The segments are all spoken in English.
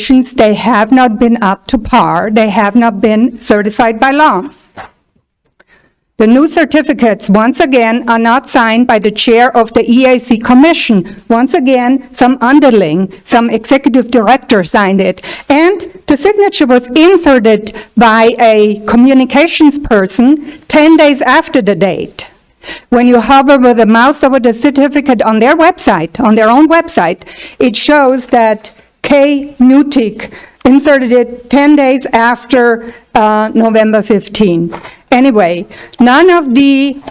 accreditations, they have not been up to par. They have not been certified by law. The new certificates, once again, are not signed by the chair of the EAC Commission. Once again, some underling, some executive director signed it. And the signature was inserted by a communications person 10 days after the date. When you hover with the mouse over the certificate on their website, on their own website, it shows that K. Newtick inserted it 10 days after November 15. Anyway, none of the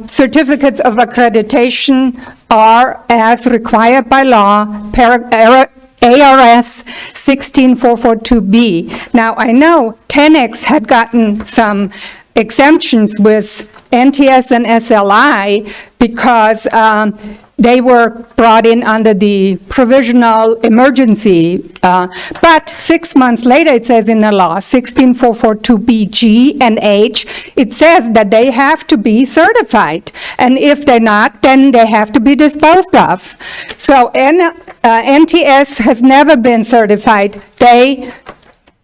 certificates of accreditation are as required by law, ARS 16442B. Now, I know 10X had gotten some exemptions with NTS and SLI because they were brought in under the provisional emergency. But 6 months later, it says in the law, 16442B, G, and H, it says that they have to be certified. And if they're not, then they have to be disposed of. So NTS has never been certified. They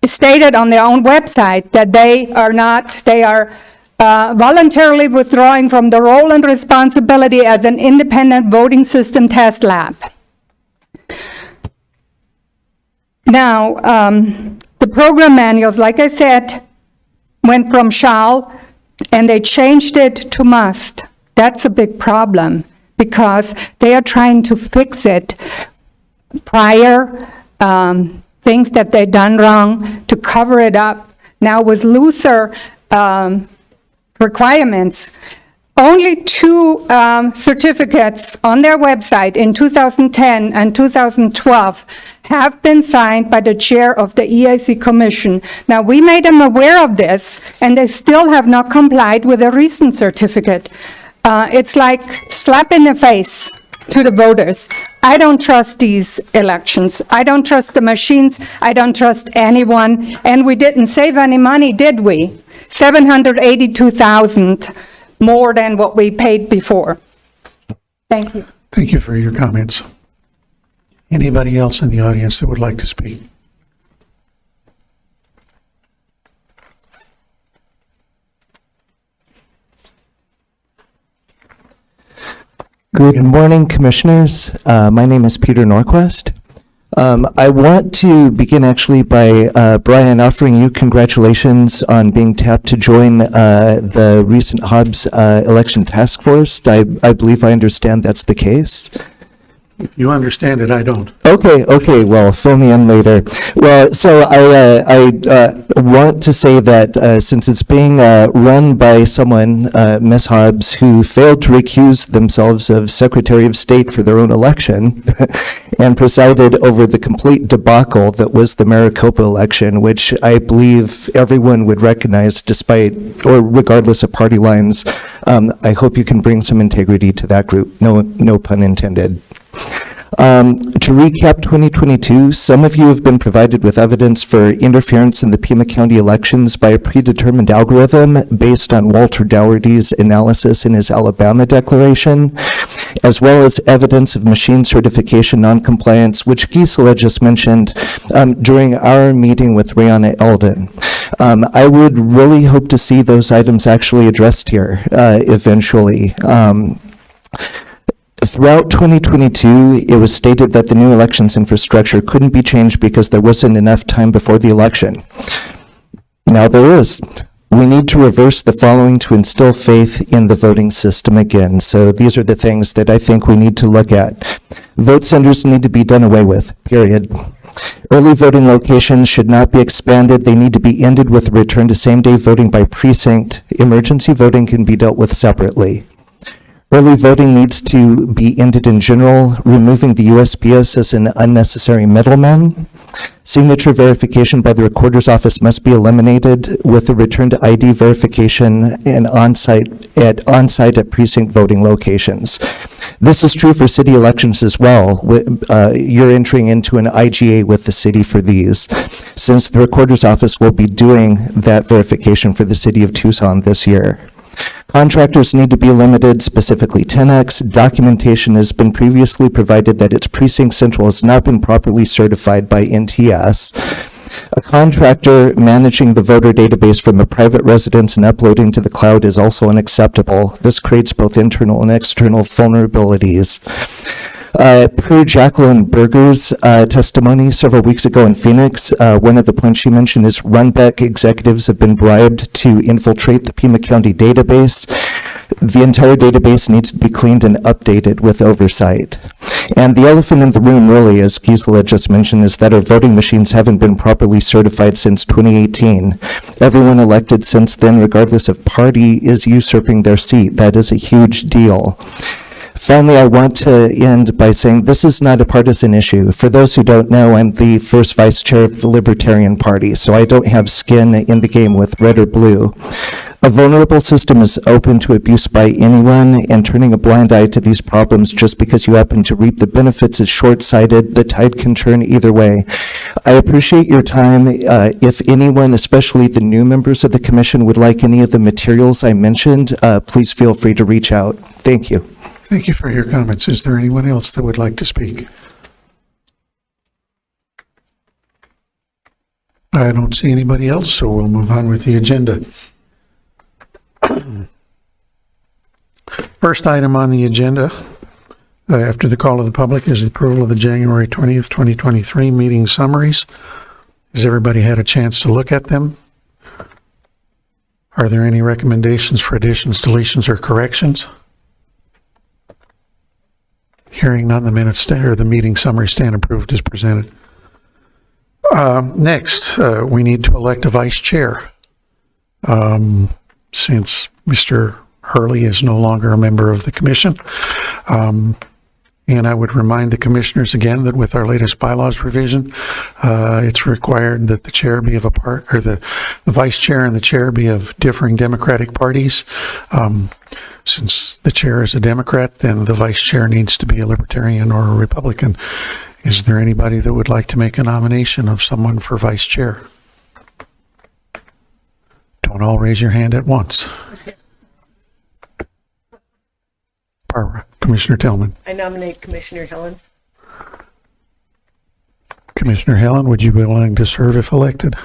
stated on their own website that they are voluntarily withdrawing from the role and responsibility as an independent voting system test lab. Now, the program manuals, like I said, went from shall, and they changed it to must. That's a big problem, because they are trying to fix it prior, things that they've done wrong, to cover it up. Now, with looser requirements, only 2 certificates on their website in 2010 and 2012 have been signed by the chair of the EAC Commission. Now, we made them aware of this, and they still have not complied with a recent certificate. It's like slap in the face to the voters. I don't trust these elections. I don't trust the machines. I don't trust anyone. And we didn't save any money, did we? $782,000 more than what we paid before. Thank you. Thank you for your comments. Anybody else in the audience that would like to speak? Good morning, Commissioners. My name is Peter Norquist. I want to begin actually by, Brian, offering you congratulations on being tapped to join the recent Hobbs election task force. I believe I understand that's the case. If you understand it, I don't. Okay, well, fill me in later. Well, so I want to say that since it's being run by someone, Ms. Hobbs, who failed to recuse themselves of Secretary of State for their own election and presided over the complete debacle that was the Maricopa election, which I believe everyone would recognize despite or regardless of party lines, I hope you can bring some integrity to that group. No pun intended. To recap 2022, some of you have been provided with evidence for interference in the Pima County elections by a predetermined algorithm based on Walter Dougherty's analysis in his Alabama declaration, as well as evidence of machine certification noncompliance, which Gisela just mentioned during our meeting with Rihanna Eldon. I would really hope to see those items actually addressed here eventually. Throughout 2022, it was stated that the new elections infrastructure couldn't be changed because there wasn't enough time before the election. Now there is. We need to reverse the following to instill faith in the voting system again. So these are the things that I think we need to look at. Vote centers need to be done away with, period. Early voting locations should not be expanded. They need to be ended with a return to same-day voting by precinct. Emergency voting can be dealt with separately. Early voting needs to be ended in general, removing the USPS as an unnecessary middleman. Signature verification by the recorder's office must be eliminated with a return to ID verification and on-site at precinct voting locations. This is true for city elections as well. You're entering into an IGA with the city for these, since the recorder's office will be doing that verification for the city of Tucson this year. Contractors need to be limited, specifically 10X. Documentation has been previously provided that its precinct central has not been properly certified by NTS. A contractor managing the voter database from a private residence and uploading to the cloud is also unacceptable. This creates both internal and external vulnerabilities. Per Jacqueline Berger's testimony several weeks ago in Phoenix, one of the points she mentioned is Runbeck executives have been bribed to infiltrate the Pima County database. The entire database needs to be cleaned and updated with oversight. And the elephant in the room, really, as Gisela just mentioned, is that our voting machines haven't been properly certified since 2018. Everyone elected since then, regardless of party, is usurping their seat. That is a huge deal. Finally, I want to end by saying this is not a partisan issue. For those who don't know, I'm the first vice chair of the Libertarian Party, so I don't have skin in the game with red or blue. A vulnerable system is open to abuse by anyone, and turning a blind eye to these problems just because you happen to reap the benefits is short-sighted. The tide can turn either way. I appreciate your time. If anyone, especially the new members of the commission, would like any of the materials I mentioned, please feel free to reach out. Thank you. Thank you for your comments. Is there anyone else that would like to speak? I don't see anybody else, so we'll move on with the agenda. First item on the agenda, after the call of the public, is the approval of the January 20th, 2023 meeting summaries. Has everybody had a chance to look at them? Are there any recommendations for additions, deletions, or corrections? Hearing none, the minutes stand, or the meeting summary stand approved as presented. Next, we need to elect a vice chair. Since Mr. Hurley is no longer a member of the commission. And I would remind the commissioners again that with our latest bylaws revision, it's required that the chair be of a part, or the vice chair and the chair be of differing Democratic parties. Since the chair is a Democrat, then the vice chair needs to be a Libertarian or a Republican. Is there anybody that would like to make a nomination of someone for vice chair? Don't all raise your hand at once. Barbara, Commissioner Tillman. I nominate Commissioner Helen. Commissioner Helen, would you be willing to serve if elected?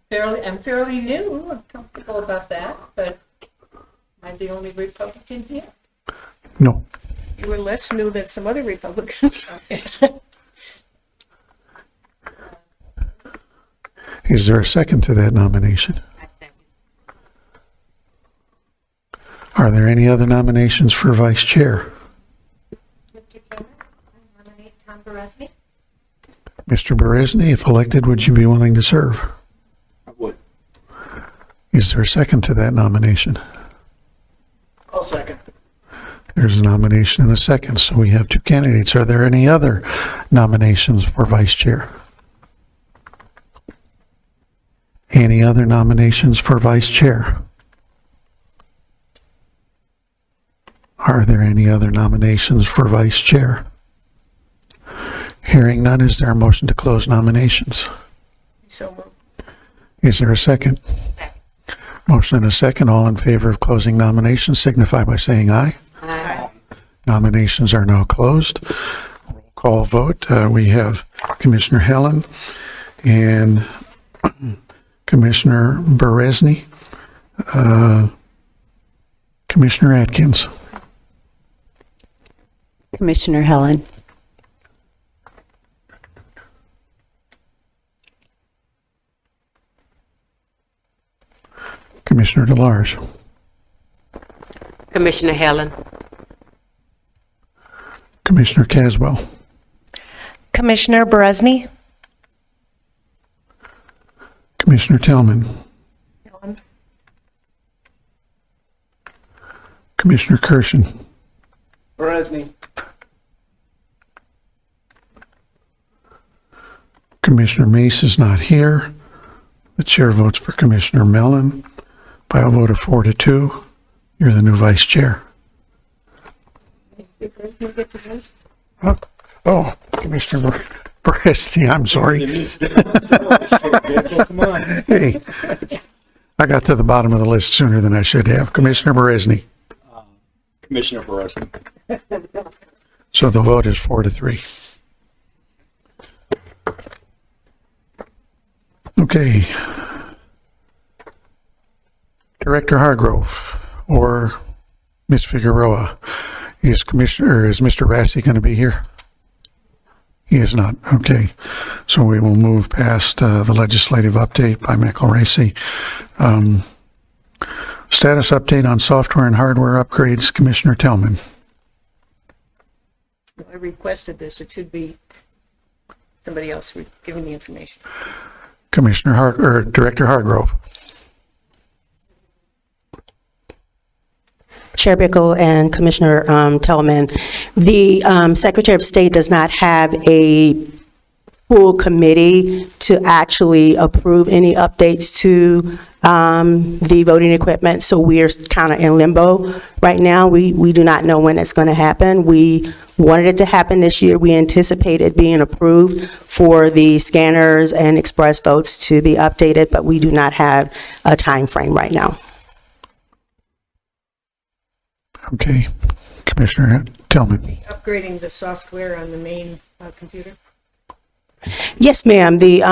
I'm fairly new. I'm comfortable about that, but am I the only Republican here? No. You were less new than some other Republicans. Is there a second to that nomination? I second. Are there any other nominations for vice chair? Mr. Chairman, I nominate Tom Beresny. Mr. Beresny, if elected, would you be willing to serve? I would. Is there a second to that nomination? I'll second. There's a nomination and a second, so we have two candidates. Are there any other nominations for vice chair? Any other nominations for vice chair? Are there any other nominations for vice chair? Hearing none, is there a motion to close nominations? So moved. Is there a second? Motion and a second. All in favor of closing nominations signify by saying aye. Aye. Nominations are now closed. Roll call vote. We have Commissioner Helen and Commissioner Beresny. Commissioner Atkins. Commissioner Helen. Commissioner DeLarge. Commissioner Helen. Commissioner Caswell. Commissioner Beresny. Commissioner Tillman. Helen. Commissioner Kirshen. Beresny. Commissioner Mace is not here. The chair votes for Commissioner Mellon. By a vote of 4-2, you're the new vice chair. Oh, Commissioner Beresny, I'm sorry. Come on. Hey, I got to the bottom of the list sooner than I should have. Commissioner Beresny. Commissioner Beresny. So the vote is 4-3. Okay. Director Hargrove or Ms. Figueroa, is Mr. Rassi going to be here? He is not. Okay. So we will move past the legislative update by Michael Rassi. Status update on software and hardware upgrades, Commissioner Tillman. I requested this, it should be somebody else giving the information. Director Hargrove. Chair Bickle and Commissioner Tillman, the Secretary of State does not have a full committee to actually approve any updates to the voting equipment, so we're kind of in limbo right now. We do not know when it's going to happen. We wanted it to happen this year. We anticipated being approved for the scanners and express votes to be updated, but we do not have a time frame right now. Okay. Commissioner Tillman. Upgrading the software on the main computer? Yes, ma'am. The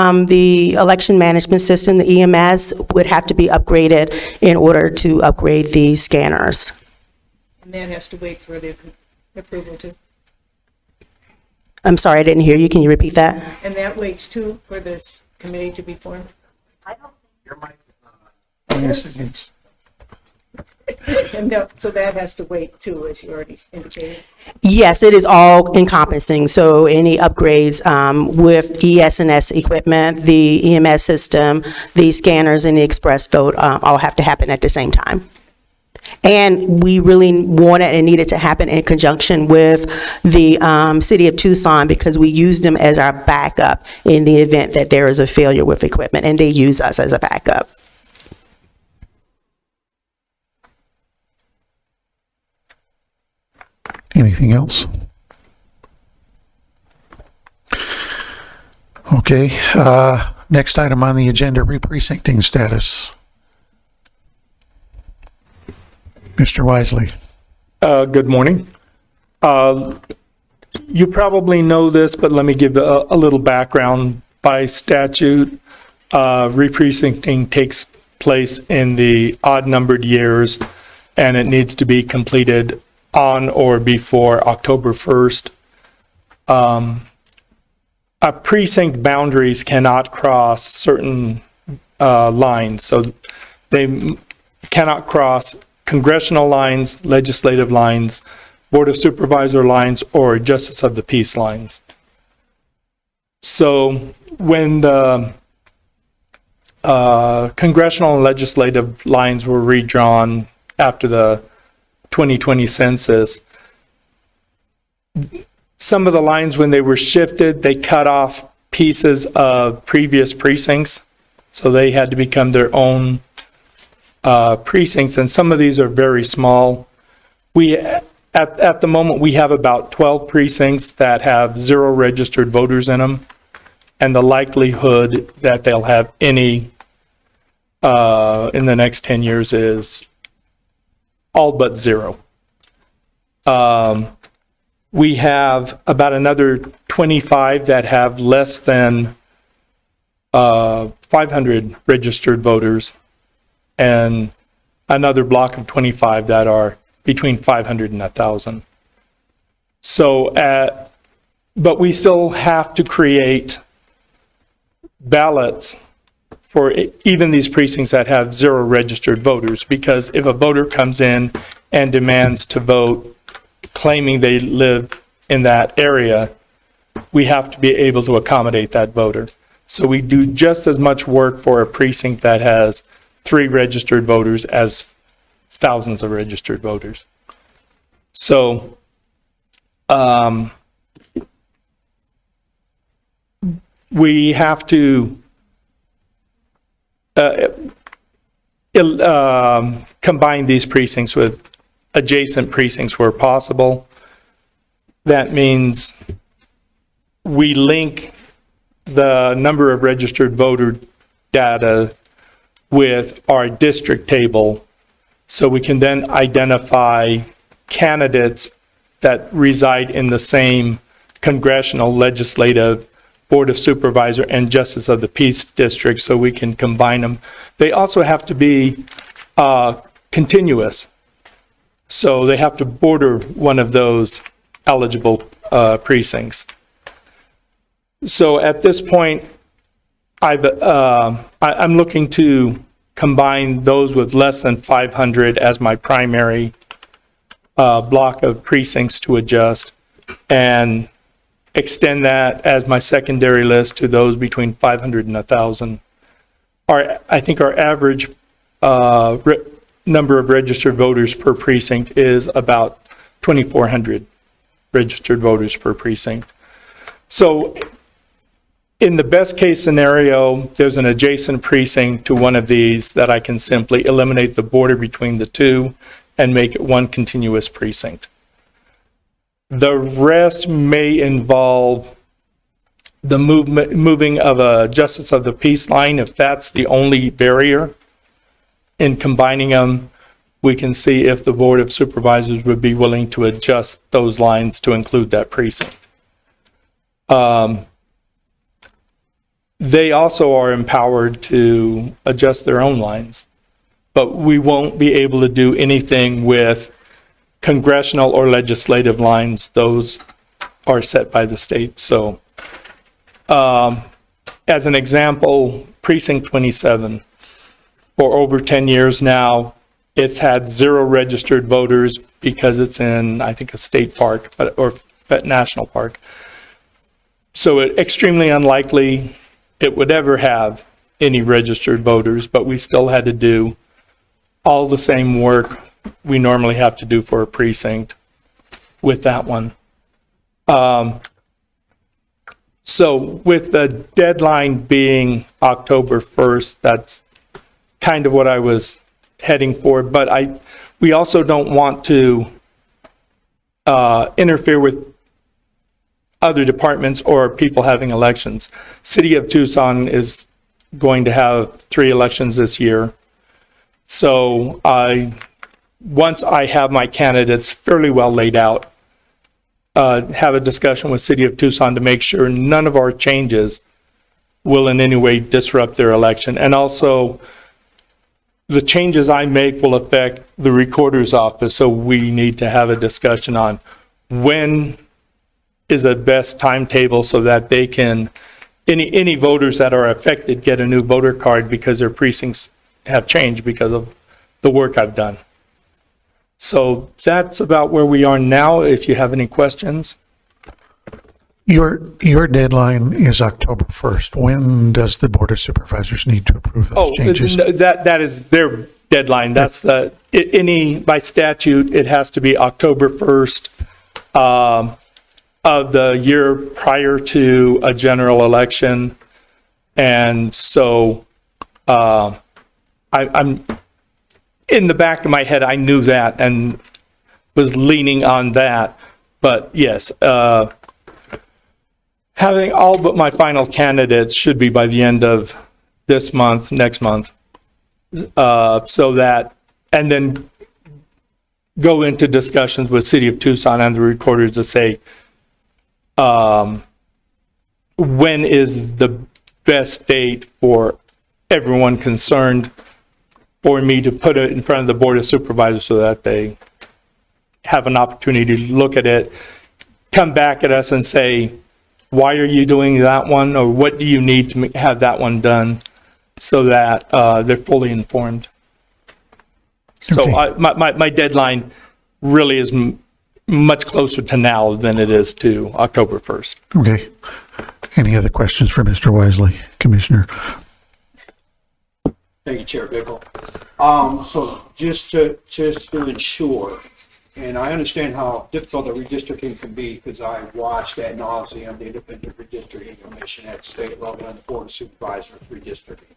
election management system, the EMS, would have to be upgraded in order to upgrade the scanners. And that has to wait for the approval too? I'm sorry, I didn't hear you. Can you repeat that? And that waits too for this committee to be formed? Yes, it is. And so that has to wait too, as you already indicated? Yes, it is all encompassing. So any upgrades with ES&S equipment, the EMS system, the scanners, and the express vote all have to happen at the same time. And we really wanted and needed to happen in conjunction with the city of Tucson, because we use them as our backup in the event that there is a failure with equipment, and they use us as a backup. Anything else? Okay. Next item on the agenda, re-precincting status. Mr. Wisely. Good morning. You probably know this, but let me give a little background. By statute, re-precincting takes place in the odd-numbered years, and it needs to be completed on or before October 1st. Precinct boundaries cannot cross certain lines, so they cannot cross congressional lines, legislative lines, Board of Supervisor lines, or Justice of the Peace lines. So when the congressional and legislative lines were redrawn after the 2020 census, some of the lines, when they were shifted, they cut off pieces of previous precincts, so they had to become their own precincts, and some of these are very small. We, at the moment, we have about 12 precincts that have 0 registered voters in them, and the likelihood that they'll have any in the next 10 years is all but 0. We have about another 25 that have less than 500 registered voters, and another block of 25 that are between 500 and 1,000. So, but we still have to create ballots for even these precincts that have 0 registered voters, because if a voter comes in and demands to vote claiming they live in that area, we have to be able to accommodate that voter. So we do just as much work for a precinct that has 3 registered voters as thousands of registered voters. So we have to combine these precincts with adjacent precincts where possible. That means we link the number of registered voter data with our district table, so we can then identify candidates that reside in the same congressional, legislative, Board of Supervisor, and Justice of the Peace District, so we can combine them. They also have to be continuous, so they have to border one of those eligible precincts. So at this point, I'm looking to combine those with less than 500 as my primary block of precincts to adjust, and extend that as my secondary list to those between 500 and 1,000. I think our average number of registered voters per precinct is about 2,400 registered voters per precinct. So in the best case scenario, there's an adjacent precinct to one of these that I can simply eliminate the border between the two and make it one continuous precinct. The rest may involve the moving of a Justice of the Peace line. If that's the only barrier in combining them, we can see if the Board of Supervisors would be willing to adjust those lines to include that precinct. They also are empowered to adjust their own lines, but we won't be able to do anything with congressional or legislative lines. Those are set by the state. So as an example, Precinct 27, for over 10 years now, it's had 0 registered voters because it's in, I think, a state park or national park. So it's extremely unlikely it would ever have any registered voters, but we still had to do all the same work we normally have to do for a precinct with that one. So with the deadline being October 1st, that's kind of what I was heading for, but we also don't want to interfere with other departments or people having elections. City of Tucson is going to have 3 elections this year. So once I have my candidates fairly well laid out, have a discussion with City of Tucson to make sure none of our changes will in any way disrupt their election. And also, the changes I make will affect the recorder's office, so we need to have a discussion on when is the best timetable so that they can, any voters that are affected get a new voter card because their precincts have changed because of the work I've done. So that's about where we are now, if you have any questions. Your deadline is October 1st. When does the Board of Supervisors need to approve those changes? That is their deadline. That's by statute, it has to be October 1st of the year prior to a general election. And so I'm in the back of my head, I knew that and was leaning on that. But yes, having all but my final candidates should be by the end of this month, next month. So that, and then go into discussions with City of Tucson and the recorders to say, when is the best date for everyone concerned for me to put it in front of the Board of Supervisors so that they have an opportunity to look at it, come back at us and say, why are you doing that one? Or what do you need to have that one done, so that they're fully informed. So Okay. my deadline really is much closer to now than it is to October 1st. Okay. Any other questions for Mr. Wisely, Commissioner? Thank you, Chair Bickle. So just to ensure, and I understand how difficult the redistricting can be because I watched ad nauseum the Independent Redistricting Commission at state level and the Board of Supervisors redistricting.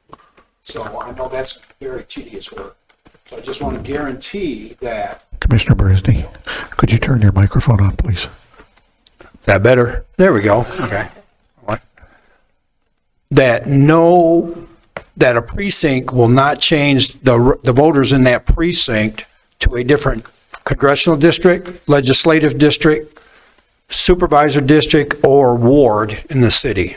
So I know that's very tedious work. So I just want to guarantee that. Commissioner Beresny, could you turn your microphone on, please? Is that better? There we go. Okay. That no that a precinct will not change the voters in that precinct to a different congressional district, legislative district, supervisor district, or ward in the city.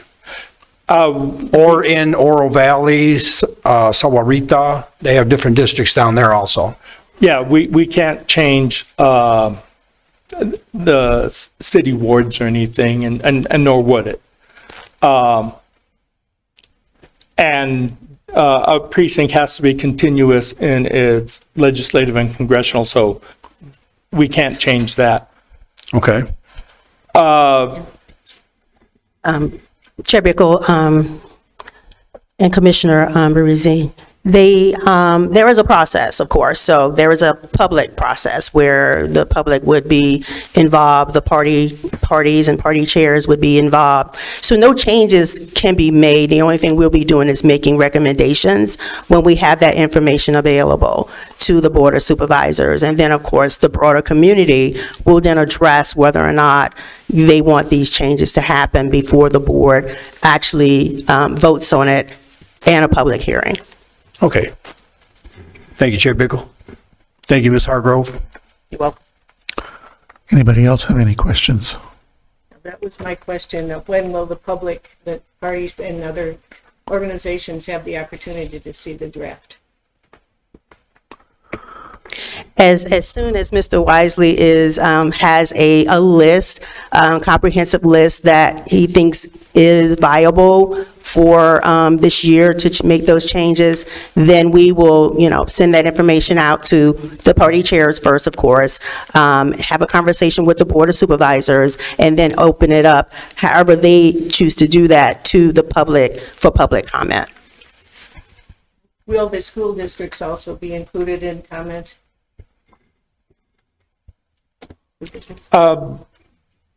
Or in Oro Valley, Sahuarita, they have different districts down there also. Yeah, we can't change the city wards or anything, and nor would it. And a precinct has to be continuous in its legislative and congressional, so we can't change that. Okay. Chair Bickle, and Commissioner Barisi, there is a process, of course. So there is a public process where the public would be involved, the parties and party chairs would be involved. So no changes can be made. The only thing we'll be doing is making recommendations when we have that information available to the Board of Supervisors. And then, of course, the broader community will then address whether or not they want these changes to happen before the board actually votes on it and a public hearing. Okay. Thank you, Chair Bickle. Thank you, Ms. Hargrove. You're welcome. Anybody else have any questions? That was my question. When will the public, the parties and other organizations have the opportunity to see the draft? As soon as Mr. Wisely has a list, comprehensive list that he thinks is viable for this year to make those changes, then we will, send that information out to the party chairs first, of course, have a conversation with the Board of Supervisors, and then open it up, however they choose to do that, to the public for public comment. Will the school districts also be included in comment?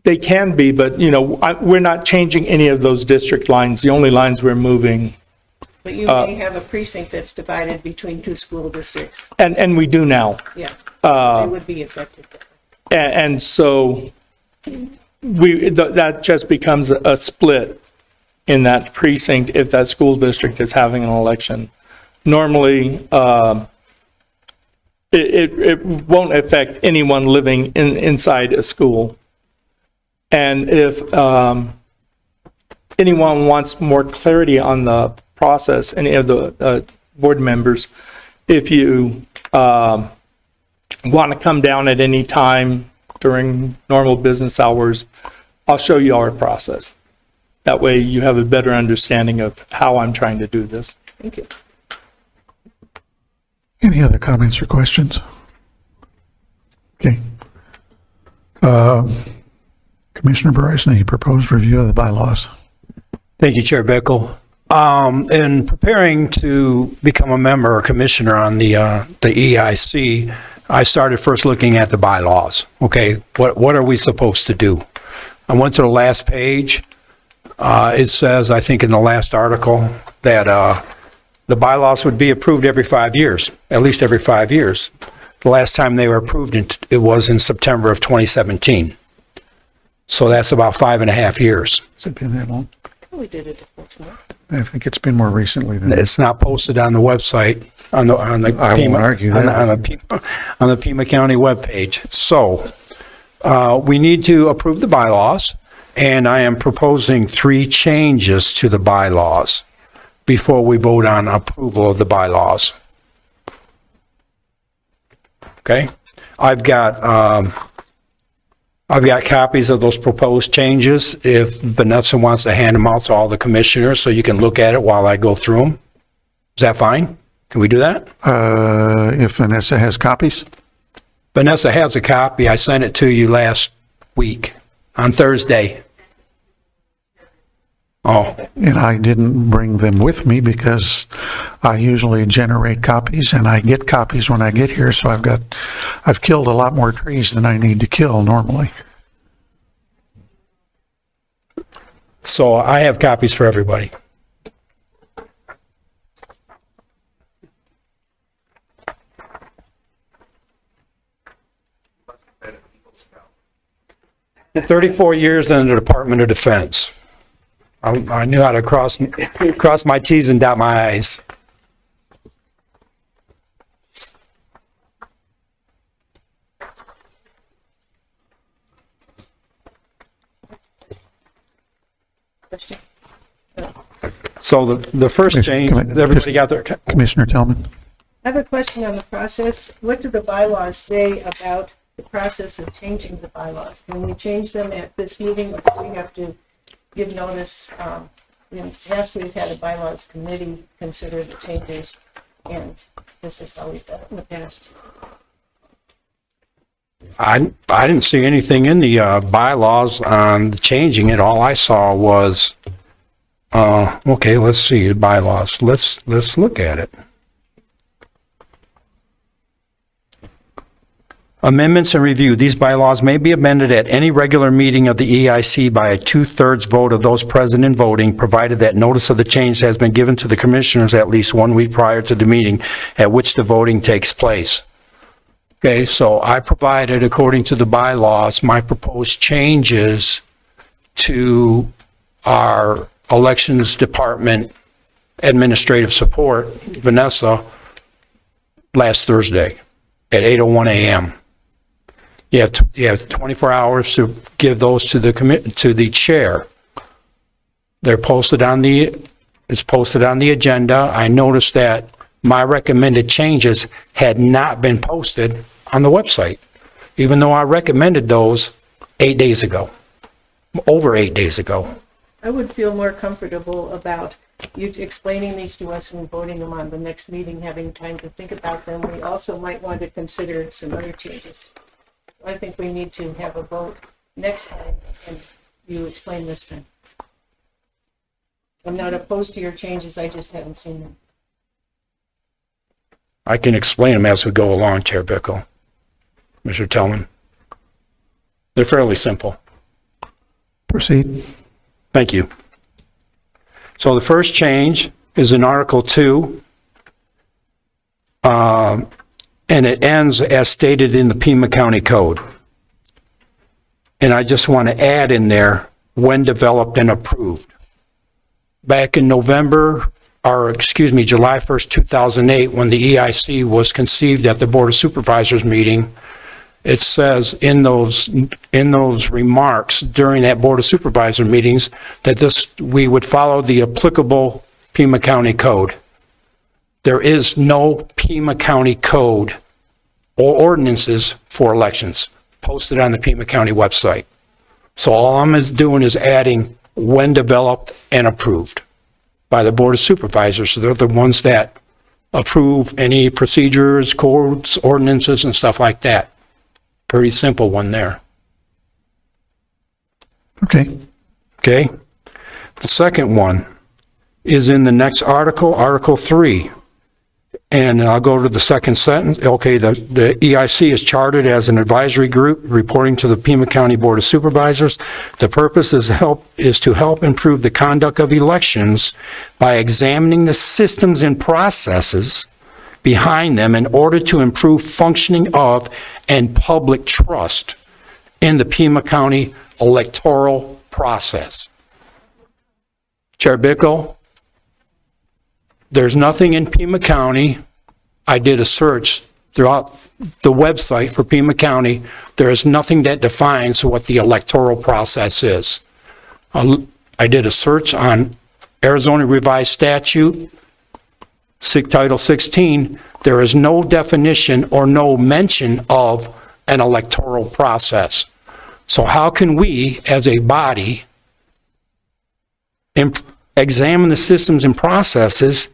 They can be, but, we're not changing any of those district lines. The only lines we're moving, But you may have a precinct that's divided between two school districts. and we do now. Yeah, they would be affected. And so that just becomes a split in that precinct if that school district is having an election. Normally, it won't affect anyone living inside a school. And if anyone wants more clarity on the process, any of the board members, if you want to come down at any time during normal business hours, I'll show you our process. That way you have a better understanding of how I'm trying to do this. Thank you. Any other comments or questions? Okay. Commissioner Barisney, proposed review of the bylaws. Thank you, Chair Bickle. In preparing to become a member or commissioner on the EIC, I started first looking at the bylaws. Okay, what are we supposed to do? I went to the last page. It says, I think in the last article, that the bylaws would be approved every 5 years, at least every 5 years. The last time they were approved, it was in September of 2017. So that's about 5.5 years. Has it been that long? We did it once more. I think it's been more recently than that. It's not posted on the website, on the I Pima, won't argue that. on the Pima County webpage. So we need to approve the bylaws, and I am proposing 3 changes to the bylaws before we vote on approval of the bylaws. Okay? I've got copies of those proposed changes. If Vanessa wants to hand them out to all the commissioners so you can look at it while I go through them. Is that fine? Can we do that? If Vanessa has copies? Vanessa has a copy. I sent it to you last week on Thursday. Oh, And I didn't bring them with me because I usually generate copies and I get copies when I get here. So I've killed a lot more trees than I need to kill normally. so I have copies for everybody. "34 years in the Department of Defense. I knew how to cross my T's and dot my I's. Question? So the first change, everybody got their, Commissioner Tillman? I have a question on the process. What do the bylaws say about the process of changing the bylaws? Can we change them at this meeting, or do we have to give notice? In the past, we've had a bylaws committee consider the changes, and this is how we've done it in the past. I didn't see anything in the bylaws on changing it. All I saw was, okay, let's see, the bylaws. Let's look at it. Amendments and review. These bylaws may be amended at any regular meeting of the EIC by a 2/3 vote of those present and voting, provided that notice of the change has been given to the commissioners at least 1 week prior to the meeting at which the voting takes place. Okay, so I provided, according to the bylaws, my proposed changes to our elections department administrative support, Vanessa, last Thursday at 8:01 a.m. You have 24 hours to give those to the chair. They're posted on it's posted on the agenda. I noticed that my recommended changes had not been posted on the website, even though I recommended those 8 days ago, over 8 days ago. I would feel more comfortable about you explaining these to us and voting them on the next meeting, having time to think about them. We also might want to consider some other changes. So I think we need to have a vote next time, and you explain this time. I'm not opposed to your changes, I just haven't seen them. I can explain them as we go along, Chair Bickle, Mr. Tillman. They're fairly simple. Proceed. Thank you. So the first change is in Article 2, and it ends as stated in the Pima County Code. And I just want to add in there, when developed and approved. Back in July 1st, 2008, when the EIC was conceived at the Board of Supervisors meeting, it says in those remarks during that Board of Supervisor meetings that we would follow the applicable Pima County Code. There is no Pima County Code or ordinances for elections posted on the Pima County website. So all I'm doing is adding when developed and approved by the Board of Supervisors. So they're the ones that approve any procedures, codes, ordinances, and stuff like that. Pretty simple one there. Okay. Okay? The second one is in the next article, Article 3. And I'll go to the second sentence. Okay, the EIC is chartered as an advisory group reporting to the Pima County Board of Supervisors. The purpose is to help improve the conduct of elections by examining the systems and processes behind them in order to improve functioning of and public trust in the Pima County electoral process. Chair Bickle, there's nothing in Pima County. I did a search throughout the website for Pima County. There is nothing that defines what the electoral process is. I did a search on Arizona Revised Statute, Title 16. There is no definition or no mention of an electoral process. So how can we, as a body, examine the systems and processes,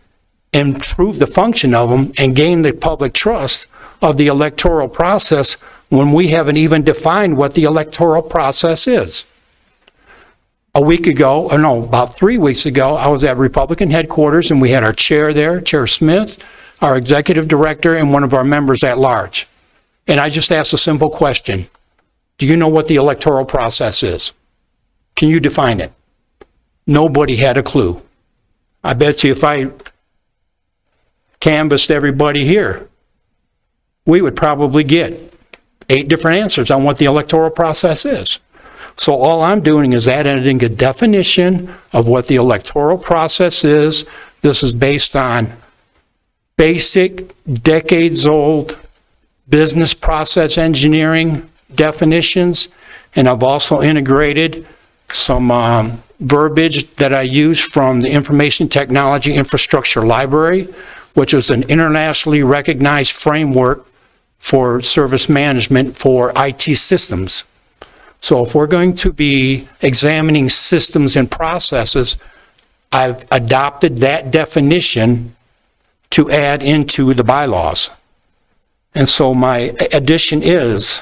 improve the function of them, and gain the public trust of the electoral process when we haven't even defined what the electoral process is? About 3 weeks ago, I was at Republican headquarters, and we had our chair there, Chair Smith, our executive director, and one of our members at large. And I just asked a simple question. Do you know what the electoral process is? Can you define it? Nobody had a clue. I bet you if I canvassed everybody here, we would probably get 8 different answers on what the electoral process is. So all I'm doing is adding a definition of what the electoral process is. This is based on basic, decades-old business process engineering definitions, and I've also integrated some verbiage that I use from the Information Technology Infrastructure Library, which is an internationally recognized framework for service management for IT systems. So if we're going to be examining systems and processes, I've adopted that definition to add into the bylaws. And so my addition is,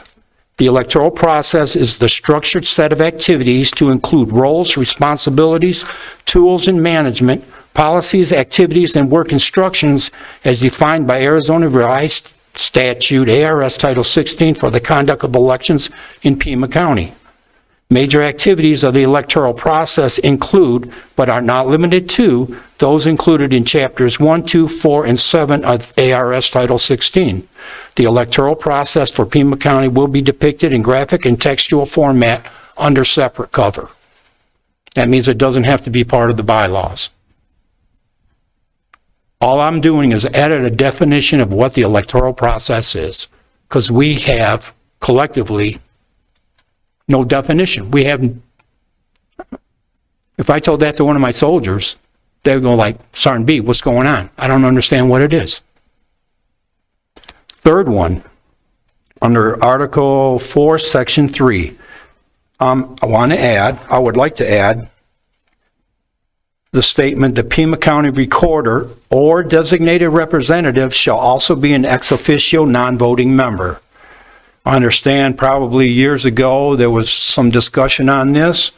the electoral process is the structured set of activities to include roles, responsibilities, tools, and management, policies, activities, and work instructions as defined by Arizona Revised Statute, ARS Title 16, for the conduct of elections in Pima County. Major activities of the electoral process include, but are not limited to, those included in Chapters 1, 2, 4, and 7 of ARS Title 16. The electoral process for Pima County will be depicted in graphic and textual format under separate cover. That means it doesn't have to be part of the bylaws. All I'm doing is added a definition of what the electoral process is, because we have collectively no definition. We have, if I told that to one of my soldiers, they would go like, Sergeant B, what's going on? I don't understand what it is. Third one, under Article 4, Section 3, I would like to add the statement, the Pima County Recorder or designated representative shall also be an ex officio non-voting member. I understand probably years ago there was some discussion on this,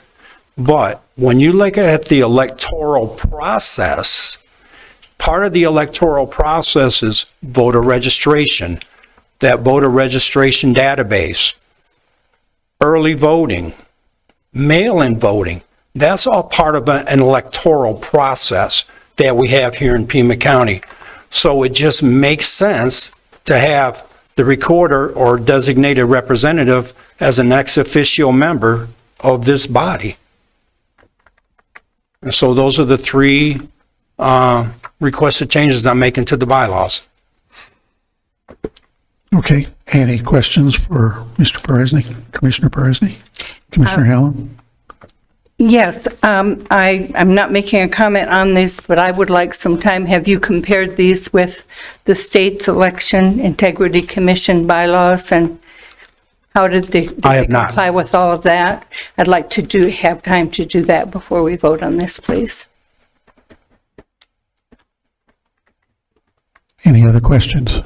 but when you look at the electoral process, part of the electoral process is voter registration, that voter registration database, early voting, mail-in voting. That's all part of an electoral process that we have here in Pima County. So it just makes sense to have the recorder or designated representative as an ex officio member of this body. And so those are the three requested changes I'm making to the bylaws. Okay, any questions for Mr. Perezny, Commissioner Perezny? Commissioner Hallam? Yes, I'm not making a comment on this, but I would like some time. Have you compared these with the state's election integrity commission bylaws, and how did they I have not. comply with all of that? I'd like to have time to do that before we vote on this, please. Any other questions?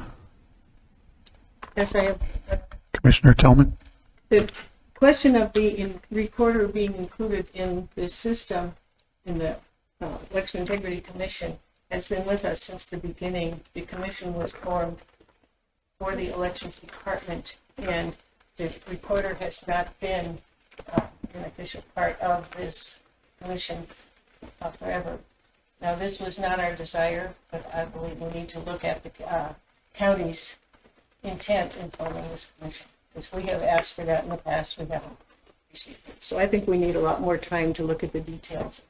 Yes, I have. Commissioner Tillman? The question of the recorder being included in this system, in the Election Integrity Commission, has been with us since the beginning. The commission was formed for the Elections Department, and the recorder has not been an official part of this commission forever. Now, this was not our desire, but I believe we need to look at the county's intent in forming this commission, because we have asked for that in the past, we haven't received it. So I think we need a lot more time to look at the details.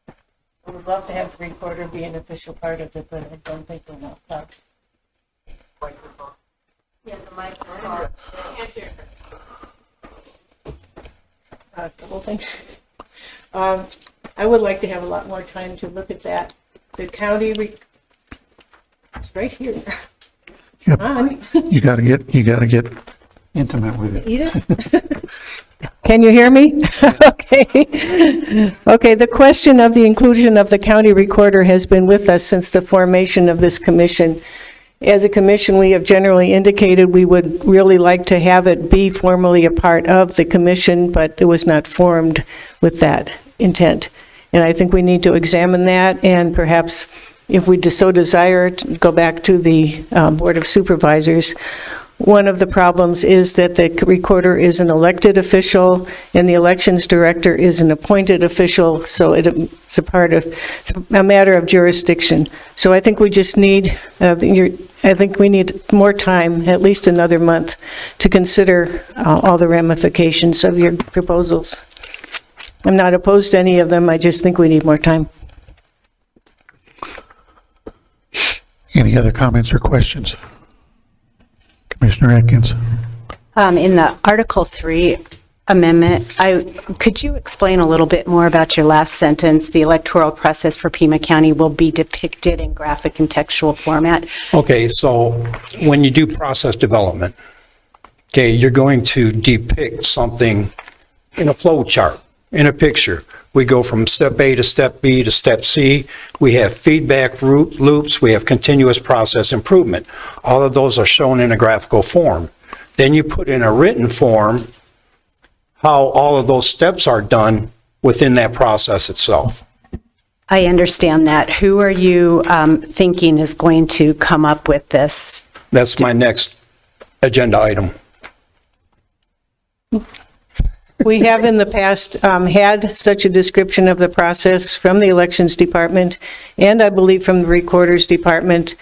I would love to have the recorder be an official part of it, but I don't think we're not. Yeah, the microphone. The whole thing. I would like to have a lot more time to look at that. The county, it's right here. Yep. Come on. You gotta get intimate with it. Edith? Can you hear me? Okay. Okay, the question of the inclusion of the county recorder has been with us since the formation of this commission. As a commission, we have generally indicated we would really like to have it be formally a part of the commission, but it was not formed with that intent. And I think we need to examine that, and perhaps, if we so desire, to go back to the Board of Supervisors one of the problems is that the recorder is an elected official and the elections director is an appointed official, so it's it's a matter of jurisdiction. So I think we just need, I think we need more time, at least another month, to consider all the ramifications of your proposals. I'm not opposed to any of them, I just think we need more time. Any other comments or questions? Commissioner Atkins? In the Article 3 amendment, could you explain a little bit more about your last sentence? The electoral process for Pima County will be depicted in graphic and textual format. Okay, so when you do process development, okay, you're going to depict something in a flow chart, in a picture. We go from step A to step B to step C. We have feedback loops. We have continuous process improvement. All of those are shown in a graphical form. Then you put in a written form how all of those steps are done within that process itself. I understand that. Who are you thinking is going to come up with this? That's my next agenda item. We have in the past had such a description of the process from the Elections Department, and I believe from the Recorder's Department.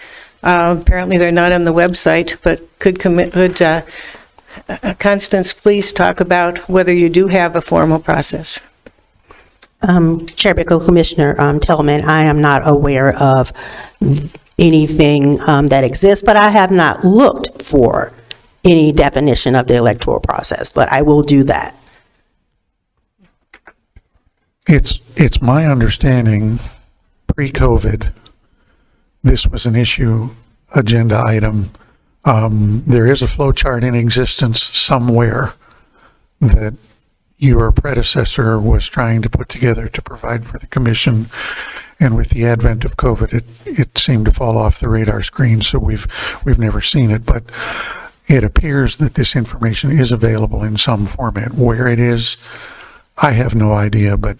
Apparently, they're not on the website, but could Constance please talk about whether you do have a formal process? Chair Bickle, Commissioner Tillman, I am not aware of anything that exists, but I have not looked for any definition of the electoral process, but I will do that. It's my understanding, pre-COVID, this was an issue, agenda item. There is a flow chart in existence somewhere that your predecessor was trying to put together to provide for the commission. And with the advent of COVID, it seemed to fall off the radar screen, so we've never seen it. But it appears that this information is available in some format. Where it is, I have no idea, but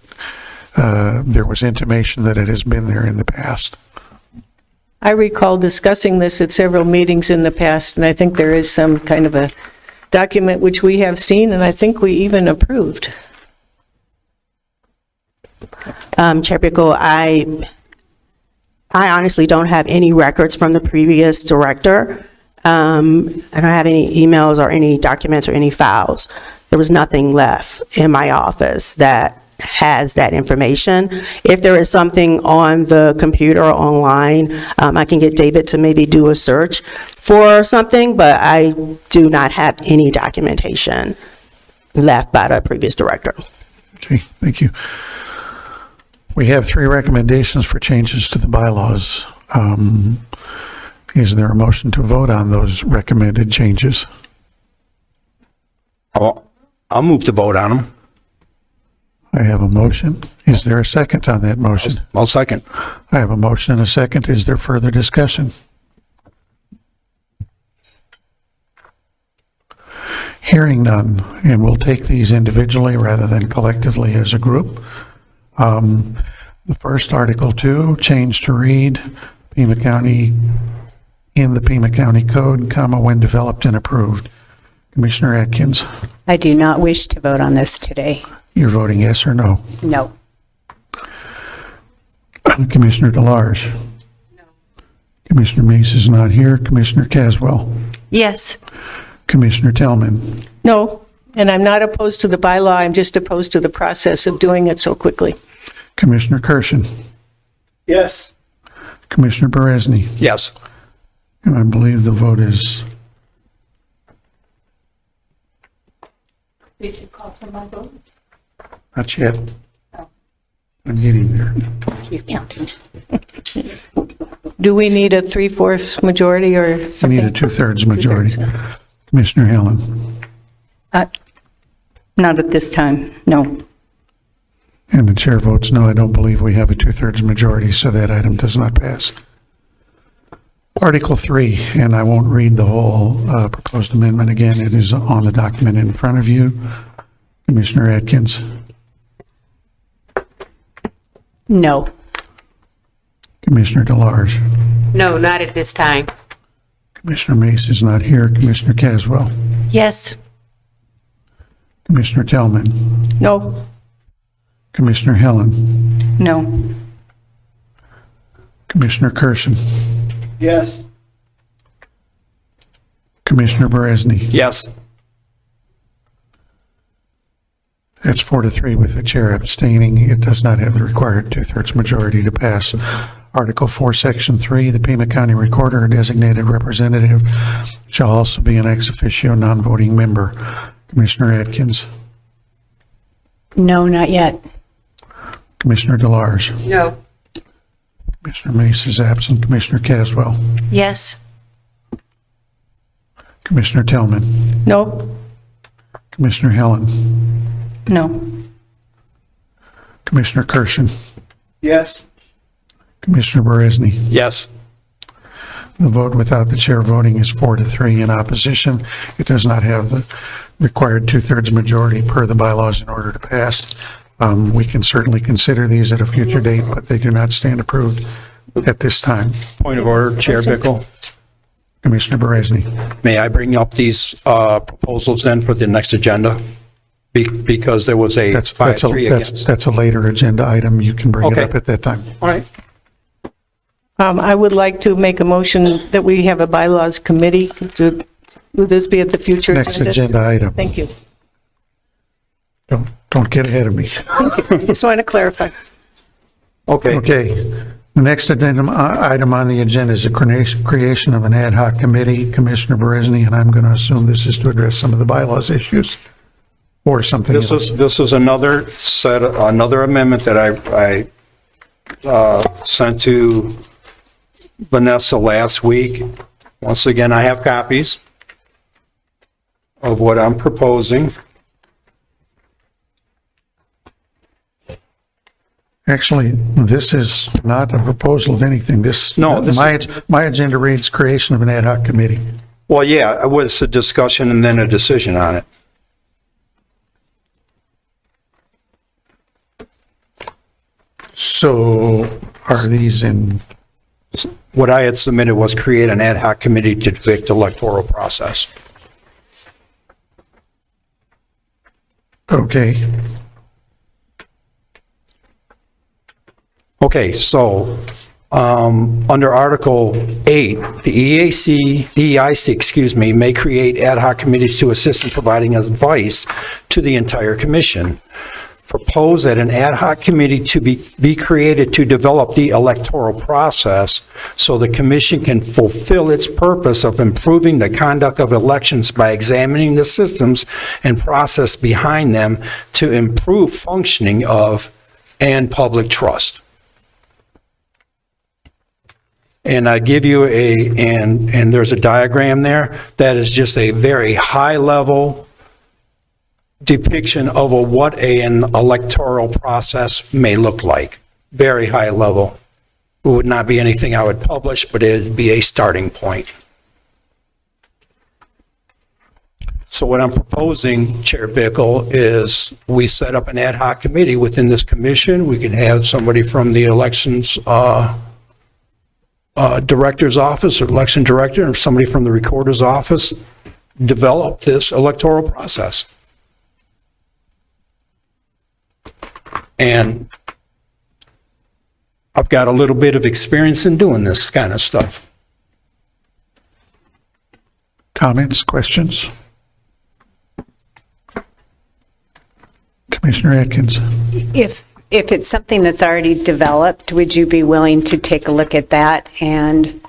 there was intimation that it has been there in the past. I recall discussing this at several meetings in the past, and I think there is some kind of a document which we have seen, and I think we even approved. Chair Bickle, I honestly don't have any records from the previous director. I don't have any emails or any documents or any files. There was nothing left in my office that has that information. If there is something on the computer or online, I can get David to maybe do a search for something, but I do not have any documentation left by the previous director. Okay, thank you. We have 3 recommendations for changes to the bylaws. Is there a motion to vote on those recommended changes? I'll move to vote on them. I have a motion. Is there a second on that motion? I'll second. I have a motion and a second. Is there further discussion? Hearing none, and we'll take these individually rather than collectively as a group. The first, Article 2, change to read Pima County, in the Pima County Code, comma, when developed and approved. Commissioner Atkins, I do not wish to vote on this today. you're voting yes or no? No. Commissioner DeLarge? No. Commissioner Mace is not here. Commissioner Caswell? Yes. Commissioner Tillman? No, and I'm not opposed to the bylaw, I'm just opposed to the process of doing it so quickly. Commissioner Kirshen? Yes. Commissioner Beresny? Yes. And I believe the vote is... Did you call for my vote? Not yet. I'm getting there. He's counting. Do we need a 3/4 majority or I something? need a 2/3 majority. Commissioner Allen? Not at this time, no. And the chair votes no. I don't believe we have a 2/3 majority, so that item does not pass. Article 3, and I won't read the whole proposed amendment again. It is on the document in front of you. Commissioner Atkins? No. Commissioner DeLarge? No, not at this time. Commissioner Mace is not here. Commissioner Caswell. Yes. Commissioner Tellman. No. Commissioner Helen. No. Commissioner Kirshen. Yes. Commissioner Beresny. Yes. That's 4-3 with the chair abstaining. It does not have the required two-thirds majority to pass. Article 4, Section 3, the Pima County Recorder or designated representative shall also be an ex officio non-voting member. Commissioner Atkins. No, not yet. Commissioner Delarge. No. Commissioner Mace is absent. Commissioner Caswell. Yes. Commissioner Tellman. No. Commissioner Helen. No. Commissioner Kirshen. Yes. Commissioner Beresny. Yes. The vote without the chair voting is 4-3 in opposition. It does not have the required two-thirds majority per the bylaws in order to pass. We can certainly consider these at a future date, but they do not stand approved at this time. Point of order, Chair Bickle. Commissioner Beresny. May I bring up these proposals then for the next agenda? Because there was a That's 5-3 against. that's a later agenda item. You can bring it Okay. up at that time. All right. I would like to make a motion that we have a bylaws committee to, would this be at the future Next agenda? agenda item. Thank you. Don't get ahead of me. Just want to clarify. Okay. Okay. The next item on the agenda is the creation of an ad hoc committee. Commissioner Beresny, and I'm going to assume this is to address some of the bylaws issues or something else. This is another another amendment that I sent to Vanessa last week. Once again, I have copies of what I'm proposing. Actually, this is not a proposal of anything. No, this my agenda reads creation of an ad hoc committee. Well, yeah, it was a discussion and then a decision on it. So are these in, What I had submitted was create an ad hoc committee to depict the electoral process. okay, Okay, so, under Article 8, the EIC, may create ad hoc committees to assist in providing advice to the entire commission. Propose that an ad hoc committee to be created to develop the electoral process so the commission can fulfill its purpose of improving the conduct of elections by examining the systems and process behind them to improve functioning of and public trust. And I give you and there's a diagram there that is just a very high-level depiction of what an electoral process may look like. Very high level. It would not be anything I would publish, but it'd be a starting point. So what I'm proposing, Chair Bickle, is we set up an ad hoc committee within this commission. We can have somebody from the elections director's office or election director, or somebody from the recorder's office, develop this electoral process. And I've got a little bit of experience in doing this kind of stuff. comments, questions? Commissioner Atkins. If it's something that's already developed, would you be willing to take a look at that and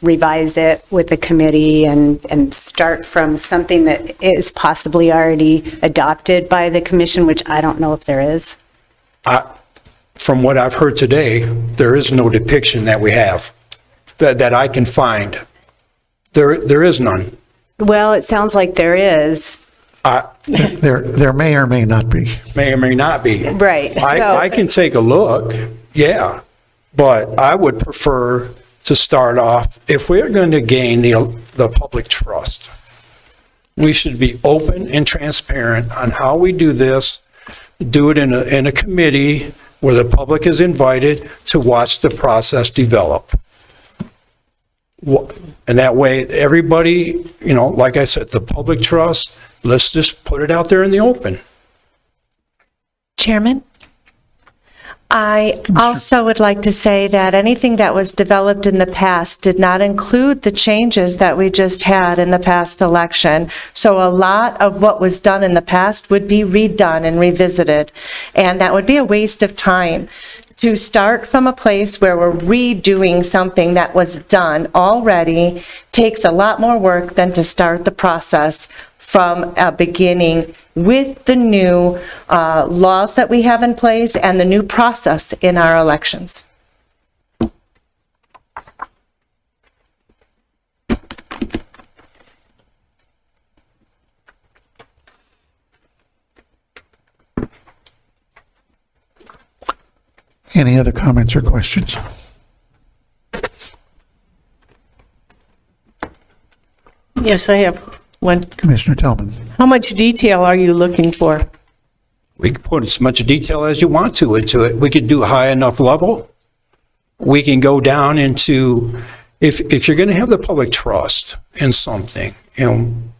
revise it with the committee and start from something that is possibly already adopted by the commission, which I don't know if there is? From what I've heard today, there is no depiction that we have, that I can find. There is none. Well, it sounds like there is. There may or may not be. May or may not be. Right. I can take a look, yeah, but I would prefer to start off, if we're going to gain the public trust, we should be open and transparent on how we do this, do it in a committee where the public is invited to watch the process develop. And that way, everybody, like I said, the public trust, let's just put it out there in the open. Chairman? I also would like to say that anything that was developed in the past did not include the changes that we just had in the past election. So a lot of what was done in the past would be redone and revisited, and that would be a waste of time. To start from a place where we're redoing something that was done already takes a lot more work than to start the process from a beginning with the new laws that we have in place and the new process in our elections. Any other comments or questions? Yes, I have one. Commissioner Tillman. How much detail are you looking for? We can put as much detail as you want to into it. We could do a high enough level. We can go down into, if you're going to have the public trust in something, and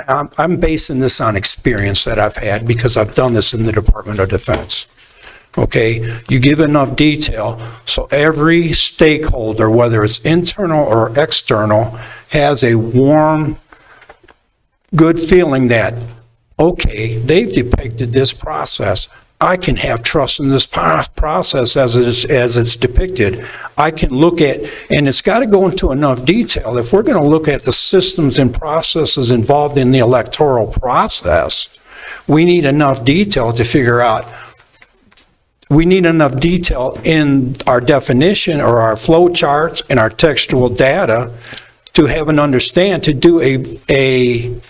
I'm basing this on experience that I've had because I've done this in the Department of Defense. Okay, you give enough detail so every stakeholder, whether it's internal or external, has a warm, good feeling that, okay, they've depicted this process. I can have trust in this process as it's depicted. I can look at, and it's got to go into enough detail. If we're going to look at the systems and processes involved in the electoral process, we need enough detail to figure out. We need enough detail in our definition or our flow charts and our textual data to have an understand, to do a